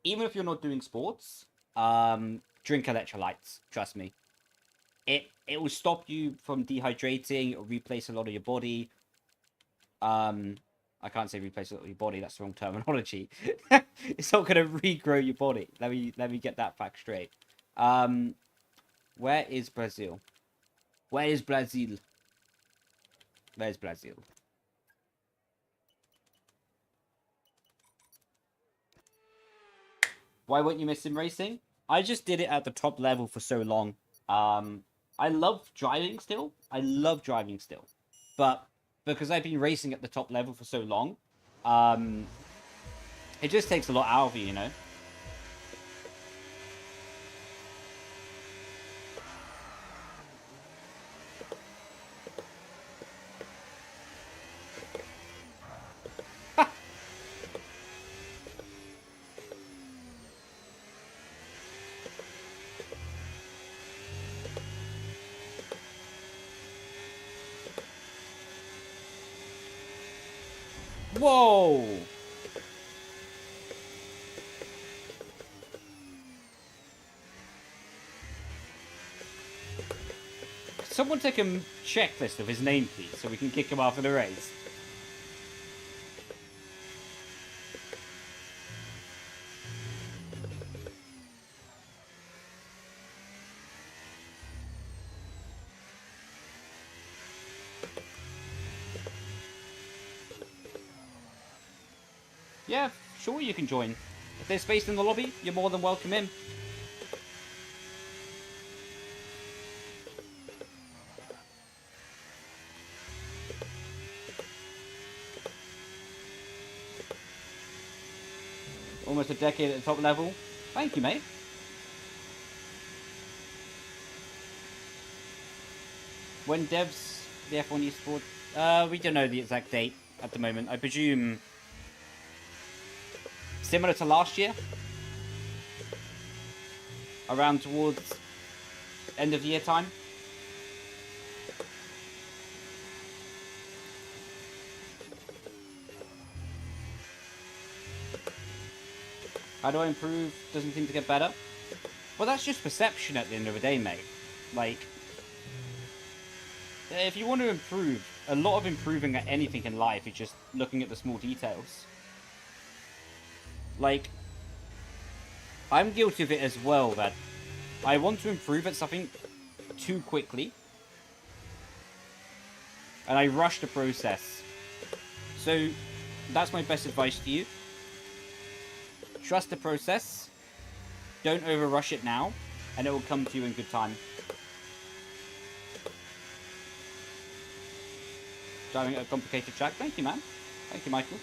Speaker 1: even if you're not doing sports, drink electrolytes. Trust me, it will stop you from dehydrating. It'll replace a lot of your body. I can't say replace a lot of your body. That's the wrong terminology. It's not going to regrow your body. Let me get that fact straight. Where is Brazil? Where is Brazil? Where's Brazil? Why won't you miss sim racing? I just did it at the top level for so long. I love driving still. But because I've been racing at the top level for so long, it just takes a lot out of you, you know? Whoa! Someone take a checklist of his name, please, so we can kick him off in the race. Yeah, sure you can join. If there's space in the lobby, you're more than welcome in. Almost a decade at the top level. Thank you, mate. When devs the F1 Esport? We don't know the exact date at the moment. I presume similar to last year, around towards end of year time. How do I improve? Doesn't seem to get better. Well, that's just perception at the end of the day, mate. Like, if you want to improve, a lot of improving at anything in life is just looking at the small details. Like, I'm guilty of it as well, that I want to improve at something too quickly. And I rush the process. So, that's my best advice to you. Trust the process. Don't over-rush it now. And it will come to you in good time. Driving a complicated track. Thank you, man. Thank you, Michael.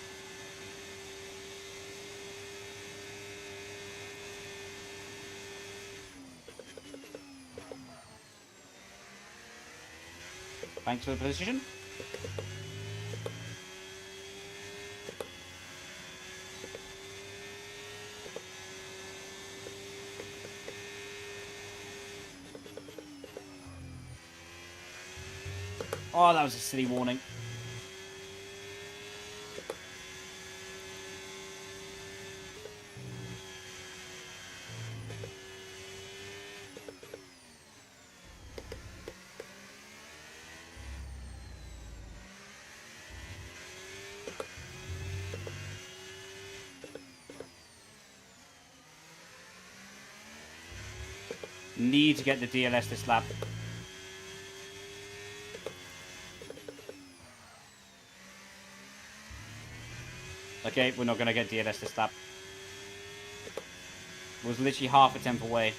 Speaker 1: Thanks for the position. Oh, that was a silly warning. Need to get the DLS this lap. Okay, we're not going to get DLS this lap. Was literally half a tenth away.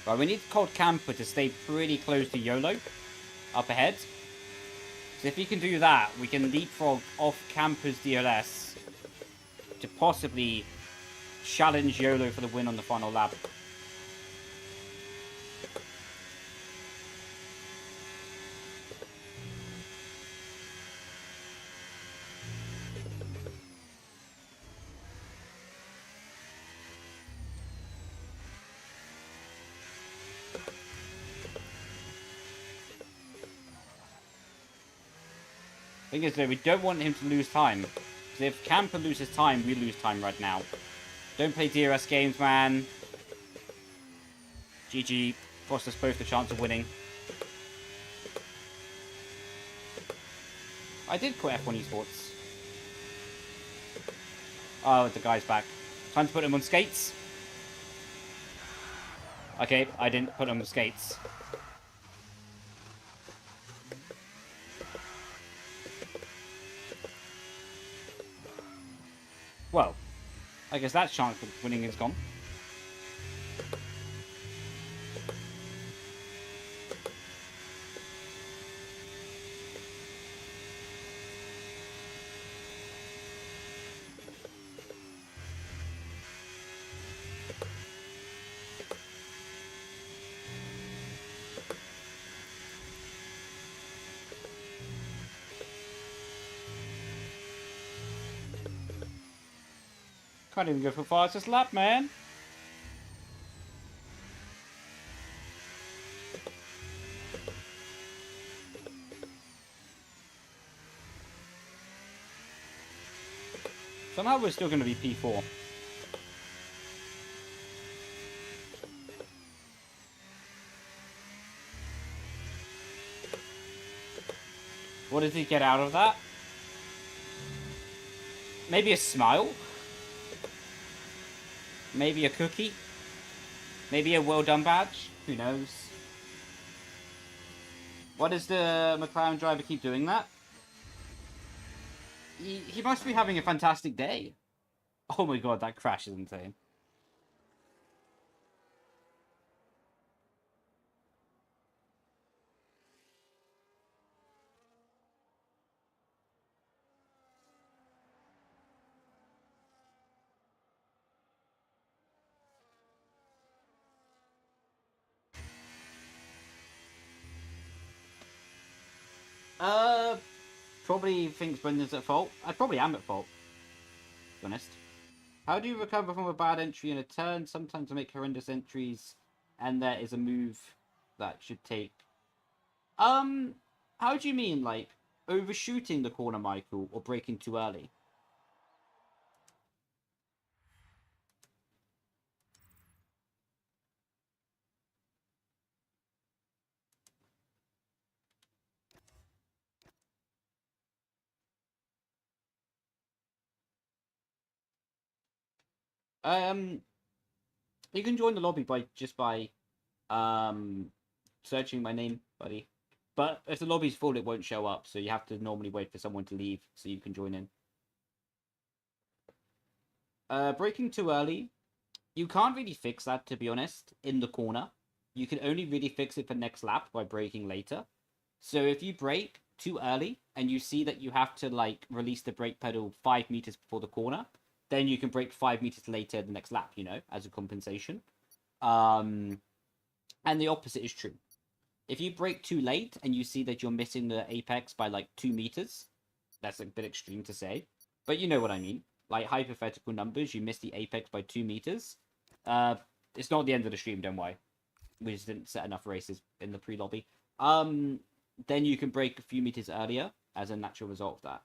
Speaker 1: Right, we need Cold Camper to stay pretty close to YOLO up ahead. So if he can do that, we can leapfrog off Camper's DLS to possibly challenge YOLO for the win on the final lap. Thing is, though, we don't want him to lose time. Because if Camper loses time, we lose time right now. Don't play DRS games, man. GG. Cost us both the chance of winning. I did quit F1 Esports. Oh, the guy's back. Time to put him on skates. Okay, I didn't put him on skates. Well, I guess that chance of winning is gone. Can't even go for fastest lap, man. Somehow we're still going to be P4. What did he get out of that? Maybe a smile? Maybe a cookie? Maybe a well done badge? Who knows? Why does the McLaren driver keep doing that? He must be having a fantastic day. Oh my god, that crash is insane. Probably thinks Brendon's at fault. I probably am at fault, to be honest. How do you recover from a bad entry in a turn? Sometimes I make horrendous entries, and there is a move that should take. How do you mean, like overshooting the corner, Michael, or breaking too early? You can join the lobby by searching my name, buddy. But if the lobby's full, it won't show up, so you have to normally wait for someone to leave so you can join in. Breaking too early, you can't really fix that, to be honest, in the corner. You can only really fix it for next lap by braking later. So if you brake too early and you see that you have to like release the brake pedal 5 meters before the corner, then you can brake 5 meters later the next lap, you know, as a compensation. And the opposite is true. If you brake too late and you see that you're missing the apex by like 2 meters, that's a bit extreme to say, but you know what I mean. Like hypothetical numbers, you miss the apex by 2 meters. It's not the end of the stream, don't worry. We just didn't set enough races in the pre-lobby. Then you can brake a few meters earlier as a natural result of that.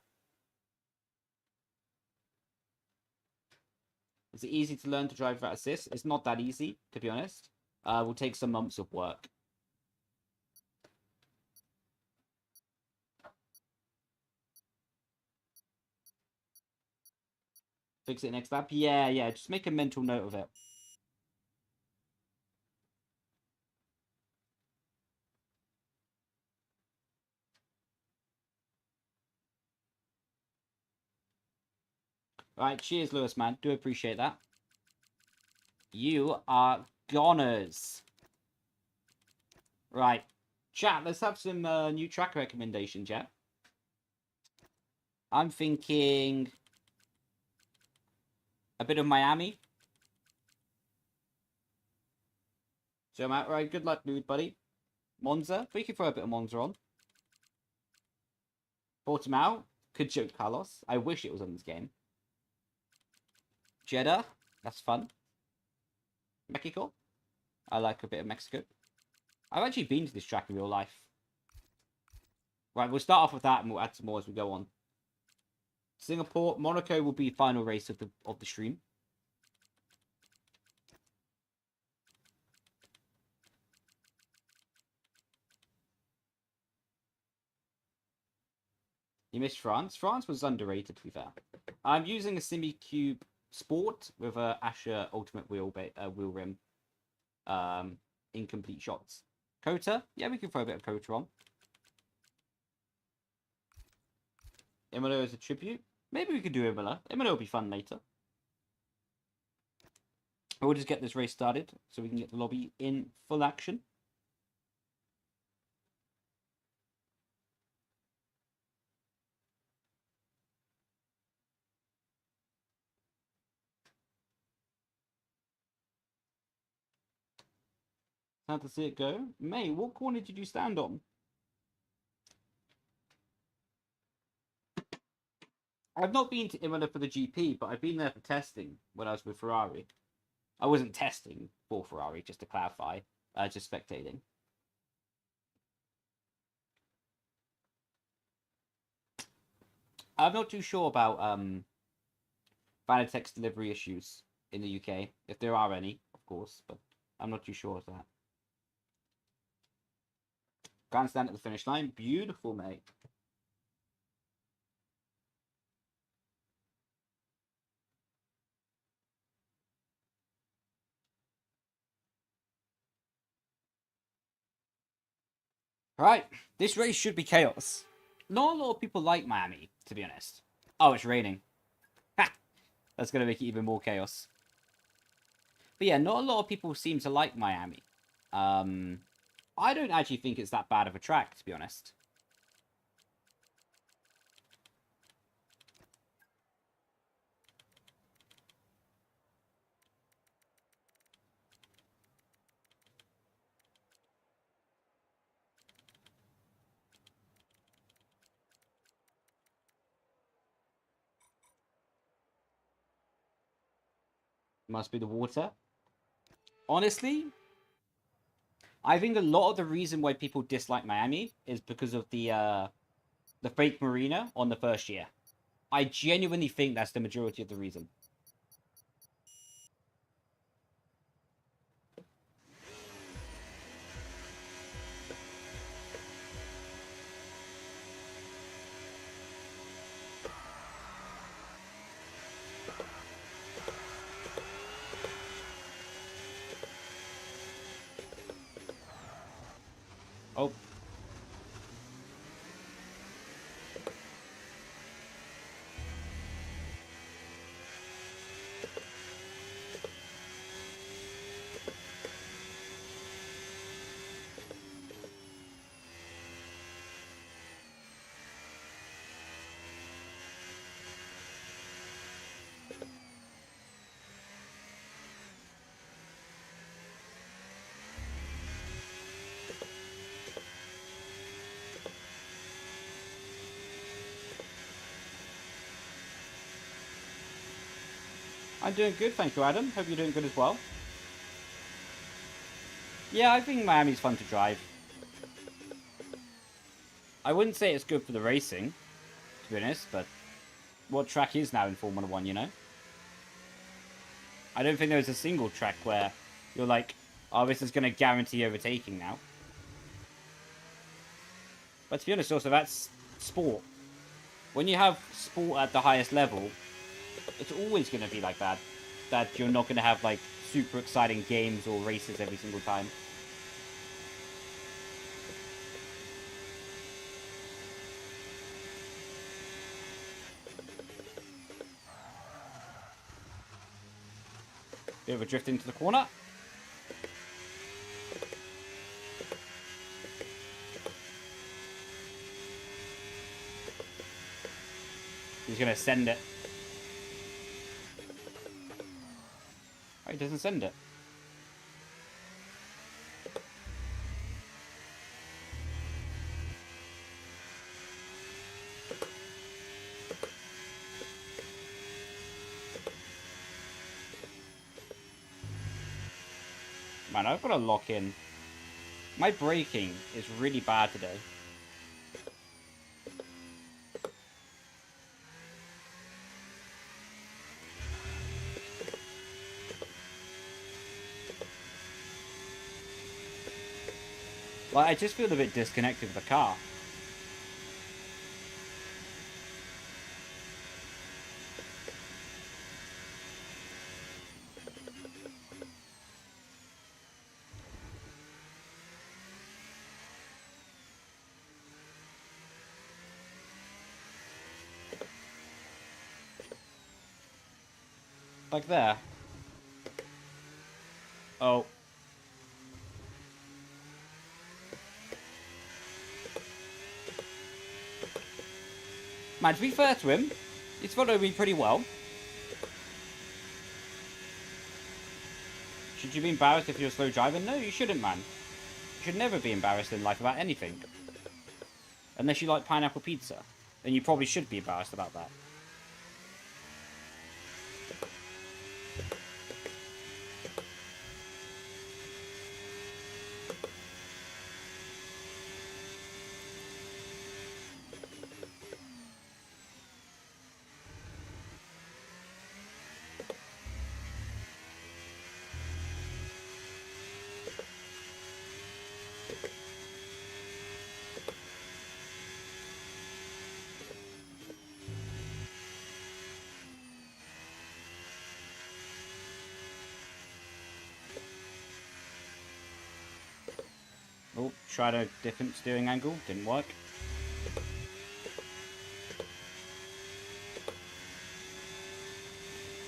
Speaker 1: Is it easy to learn to drive without assist? It's not that easy, to be honest. Will take some months of work. Fix it next lap? Yeah. Just make a mental note of it. Right, cheers, Lewis, man. Do appreciate that. You are goners. Right. Chat, let's have some new track recommendations, yeah? I'm thinking a bit of Miami. So I'm out. Right, good luck, dude, buddy. Monza. We can throw a bit of Monza on. Portimao. Could joke Carlos. I wish it was on this game. Jeddah. That's fun. Mexico. I like a bit of Mexico. I've actually been to this track in real life. Right, we'll start off with that and we'll add some more as we go on. Singapore. Monaco will be final race of the stream. You missed France. France was underrated, to be fair. I'm using a Simucube Sport with a Ascher Ultimate wheel rim. Incomplete shots. Qatar. Yeah, we can throw a bit of Qatar on. Imola as a tribute. Maybe we could do Imola. Imola will be fun later. We'll just get this race started so we can get the lobby in full action. How to see it go? May, what corner did you stand on? I've not been to Imola for the GP, but I've been there for testing when I was with Ferrari. I wasn't testing for Ferrari, just to clarify. Just spectating. I'm not too sure about Vanitex delivery issues in the UK. If there are any, of course, but I'm not too sure of that. Grandstand at the finish line. Beautiful, mate. Right, this race should be chaos. Not a lot of people like Miami, to be honest. Oh, it's raining. Ha! That's going to make it even more chaos. But yeah, not a lot of people seem to like Miami. I don't actually think it's that bad of a track, to be honest. Must be the water. Honestly, I think a lot of the reason why people dislike Miami is because of the fake marina on the first year. I genuinely think that's the majority of the reason. Oh. I'm doing good, thank you, Adam. Hope you're doing good as well. Yeah, I think Miami's fun to drive. I wouldn't say it's good for the racing, to be honest, but what track is now in Formula 1, you know? I don't think there's a single track where you're like, oh, this is going to guarantee overtaking now. But to be honest, also, that's sport. When you have sport at the highest level, it's always going to be like that. That you're not going to have, like, super exciting games or races every single time. Bit of a drift into the corner. He's going to send it. Oh, he doesn't send it. Man, I've got to lock in. My braking is really bad today. Like, I just feel a bit disconnected with the car. Like there. Oh. Man, to be fair to him, he's followed me pretty well. Should you be embarrassed if you're slow driving? No, you shouldn't, man. You should never be embarrassed in life about anything. Unless you like pineapple pizza. Then you probably should be embarrassed about that. Oh, tried a different steering angle, didn't work.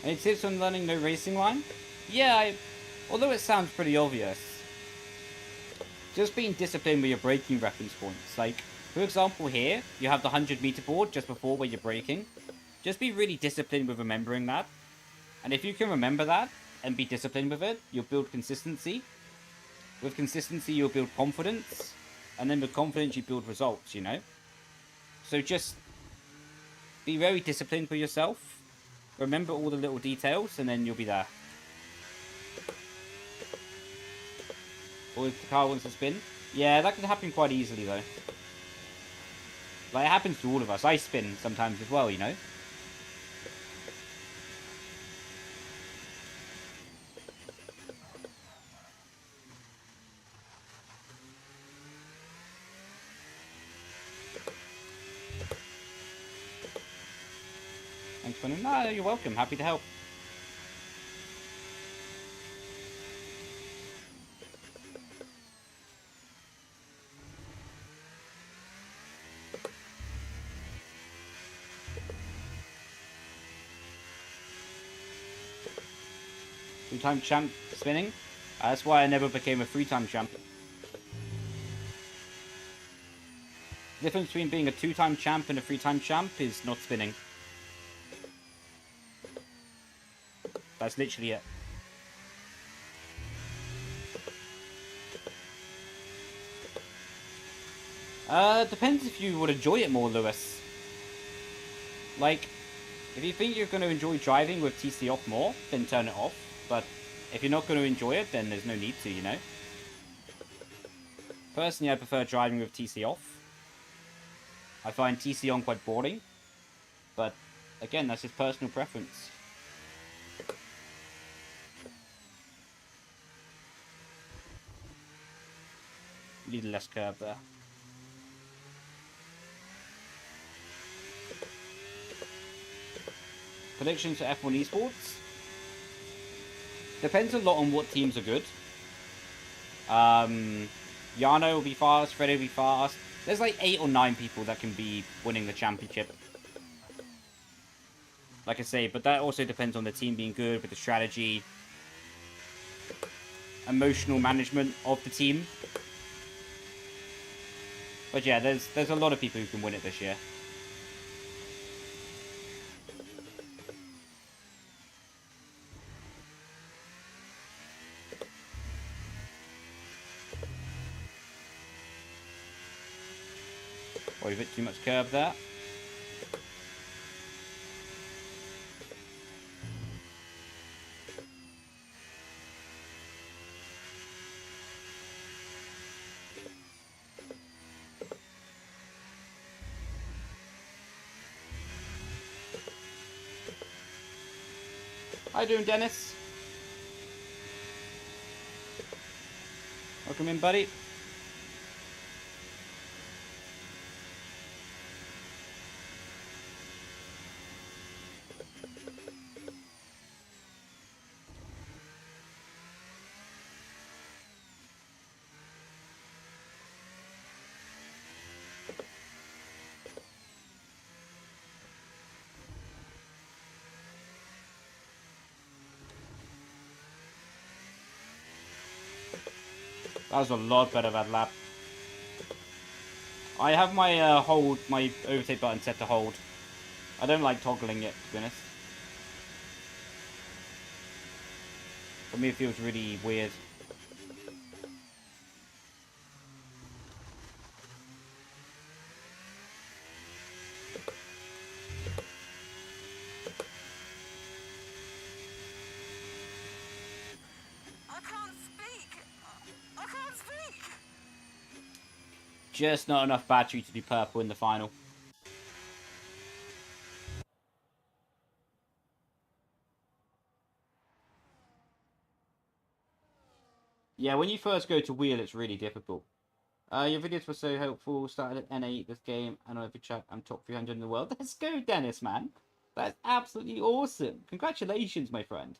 Speaker 1: Any tips on learning no racing line? Yeah, although it sounds pretty obvious, just being disciplined with your braking reference points. Like, for example here, you have the 100-meter board just before where you're braking. Just be really disciplined with remembering that. And if you can remember that, and be disciplined with it, you'll build consistency. With consistency, you'll build confidence. And then with confidence, you build results, you know? So just be very disciplined with yourself. Remember all the little details, and then you'll be there. Or if the car wants to spin. Yeah, that can happen quite easily, though. Like, it happens to all of us. I spin sometimes as well, you know? Thanks, Brendon. No, you're welcome. Happy to help. Two-time champ spinning. That's why I never became a three-time champ. The difference between being a two-time champ and a three-time champ is not spinning. That's literally it. Depends if you would enjoy it more, Lewis. Like, if you think you're going to enjoy driving with TC off more, then turn it off. But if you're not going to enjoy it, then there's no need to, you know? Personally, I prefer driving with TC off. I find TC on quite boring. But, again, that's just personal preference. Need less curve there. Predictions for F1 esports? Depends a lot on what teams are good. Yano will be fast, Freddy will be fast. There's like 8 or 9 people that can be winning the championship. Like I say, but that also depends on the team being good, with the strategy, emotional management of the team. But yeah, there's a lot of people who can win it this year. Or a bit too much curve there. How you doing, Dennis? Welcome in, buddy. That was a lot better that lap. I have my my overtake button set to hold. I don't like toggling it, to be honest. For me, it feels really weird. Just not enough battery to be purple in the final. Yeah, when you first go to wheel, it's really difficult. Your videos were so helpful. Started at N8 this game, and on every chat, I'm top 300 in the world. Let's go, Dennis, man. That's absolutely awesome. Congratulations, my friend.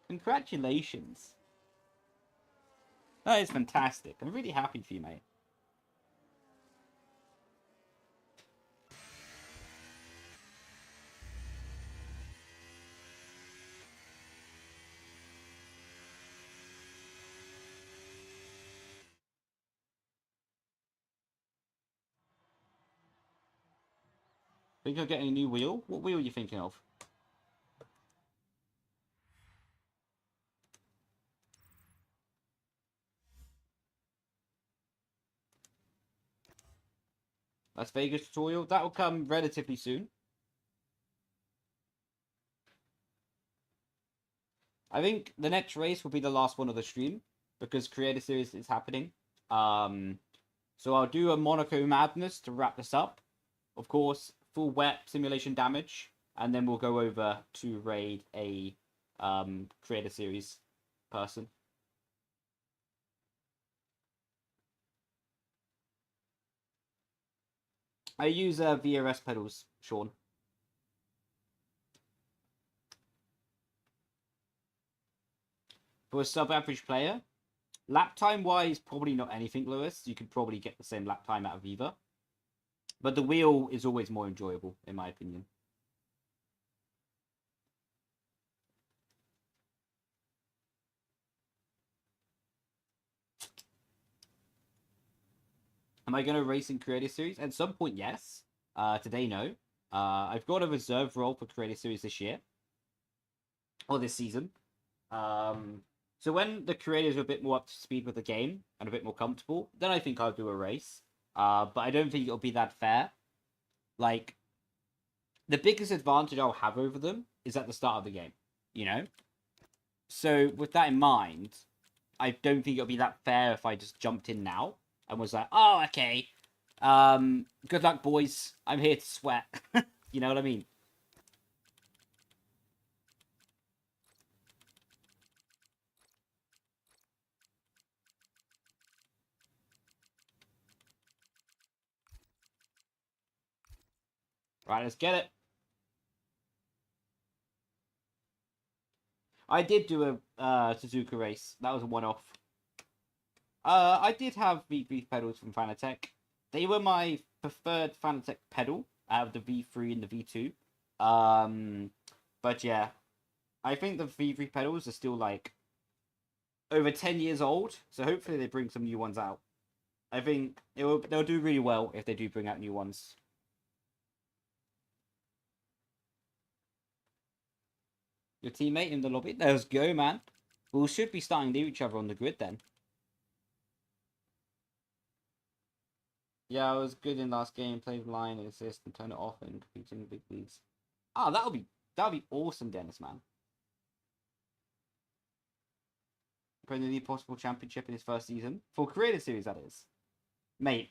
Speaker 1: Congratulations. That is fantastic. I'm really happy for you, mate. Think of getting a new wheel? What wheel are you thinking of? Las Vegas tutorial. That will come relatively soon. I think the next race will be the last one of the stream. because Creator Series is happening. So I'll do a Monaco Madness to wrap this up. Of course, full wet simulation damage, and then we'll go over to raid a Creator Series person. I use VRS Pedals, Sean. For a sub-average player, lap time-wise, probably not anything, Lewis. You could probably get the same lap time out of Viva. But the wheel is always more enjoyable, in my opinion. Am I going to race in Creator Series? At some point, yes. Today, no. I've got a reserve role for Creator Series this year. Or this season. So when the creators are a bit more up to speed with the game and a bit more comfortable, then I think I'll do a race. But I don't think it'll be that fair. Like, the biggest advantage I'll have over them is at the start of the game, you know? So with that in mind, I don't think it'll be that fair if I just jumped in now and was like, oh, okay. Good luck, boys. I'm here to sweat. You know what I mean? Right, let's get it. I did do a Suzuka race. That was a one-off. I did have V3 pedals from Fanatec. They were my preferred Fanatec pedal out of the V3 and the V2. But yeah, I think the V3 pedals are still like over 10 years old. So hopefully they bring some new ones out. I think they'll do really well if they do bring out new ones. Your teammate in the lobby? Let's go, man. We should be starting near each other on the grid then. Yeah, I was good in last game. Played line and assist and turn it off and competing in the big leagues. Ah, that'll be awesome, Dennis, man. Brendon the possible championship in his first season for Creator Series, that is. Mate,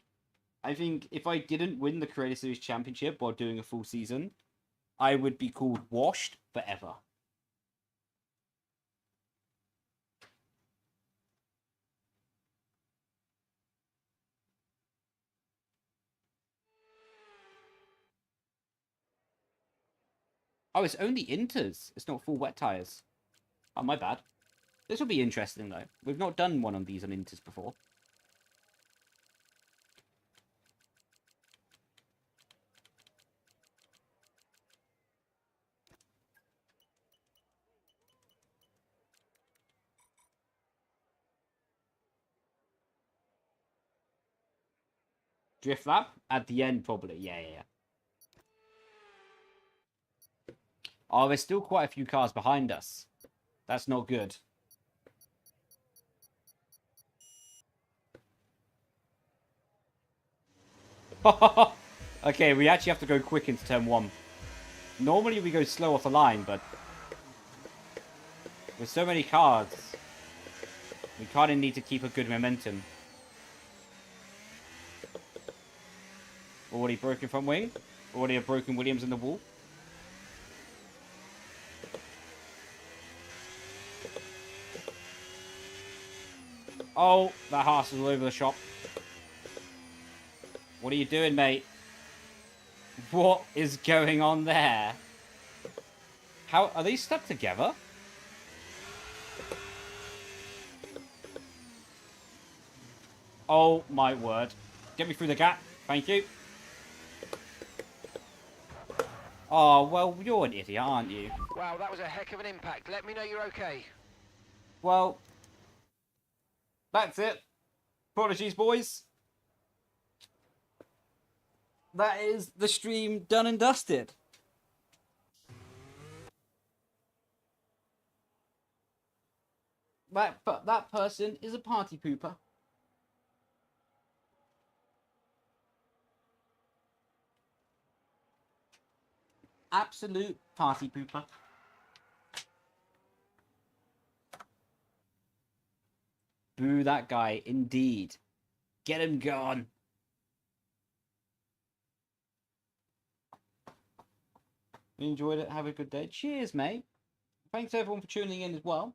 Speaker 1: I think if I didn't win the Creator Series championship while doing a full season, I would be called washed forever. Oh, it's only inters. It's not full wet tires. Oh, my bad. This will be interesting, though. We've not done one of these on inters before. Drift lap? At the end, probably. Yeah. Oh, there's still quite a few cars behind us. That's not good. Okay, we actually have to go quick into turn 1. Normally we go slow off the line, but with so many cars, we kind of need to keep a good momentum. Already broken front wing. Already a broken Williams in the wall. Oh, that Haas is all over the shop. What are you doing, mate? What is going on there? How are they stuck together? Oh my word. Get me through the gap. Thank you. Oh, well, you're an idiot, aren't you?
Speaker 4: Wow, that was a heck of an impact. Let me know you're okay.
Speaker 1: Well, that's it. Apologies, boys. That is the stream done and dusted. That person is a party pooper. Absolute party pooper. Boo that guy, indeed. Get him gone. You enjoyed it. Have a good day. Cheers, mate. Thanks everyone for tuning in as well.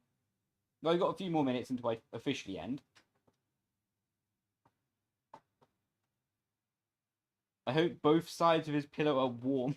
Speaker 1: Well, we've got a few more minutes until I officially end. I hope both sides of his pillow are warm.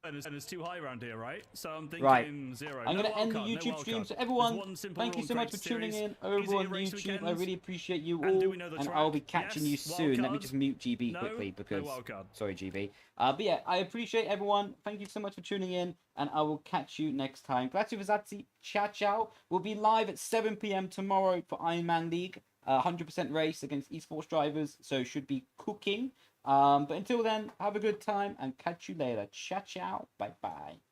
Speaker 5: And it's too high around here, right? So I'm thinking
Speaker 1: Right.
Speaker 5: 0.
Speaker 1: I'm
Speaker 5: No
Speaker 1: going to end the
Speaker 5: wildcard, no
Speaker 1: YouTube stream.
Speaker 5: wildcard.
Speaker 1: So
Speaker 5: There's
Speaker 1: everyone,
Speaker 5: one simple
Speaker 1: thank you
Speaker 5: rule
Speaker 1: so
Speaker 5: in
Speaker 1: much for
Speaker 5: Creator
Speaker 1: tuning
Speaker 5: Series.
Speaker 1: in over
Speaker 5: Easy
Speaker 1: on
Speaker 5: race
Speaker 1: YouTube. I
Speaker 5: weekends.
Speaker 1: really appreciate you
Speaker 5: And do
Speaker 1: all.
Speaker 5: we know the
Speaker 1: And
Speaker 5: track?
Speaker 1: I'll be catching you
Speaker 5: Yes,
Speaker 1: soon. Let me
Speaker 5: wildcard.
Speaker 1: just mute GB
Speaker 5: No,
Speaker 1: quickly because...
Speaker 5: no wildcard.
Speaker 1: Sorry, GB. But yeah, I appreciate everyone. Thank you so much for tuning in. And I will catch you next time. Grazie Vazazzi. Ciao, ciao. We'll be live at 7 p.m. tomorrow for Ironman League. 100% race against esports drivers. So should be cooking. But until then, have a good time and catch you later. Ciao, ciao. Bye-bye.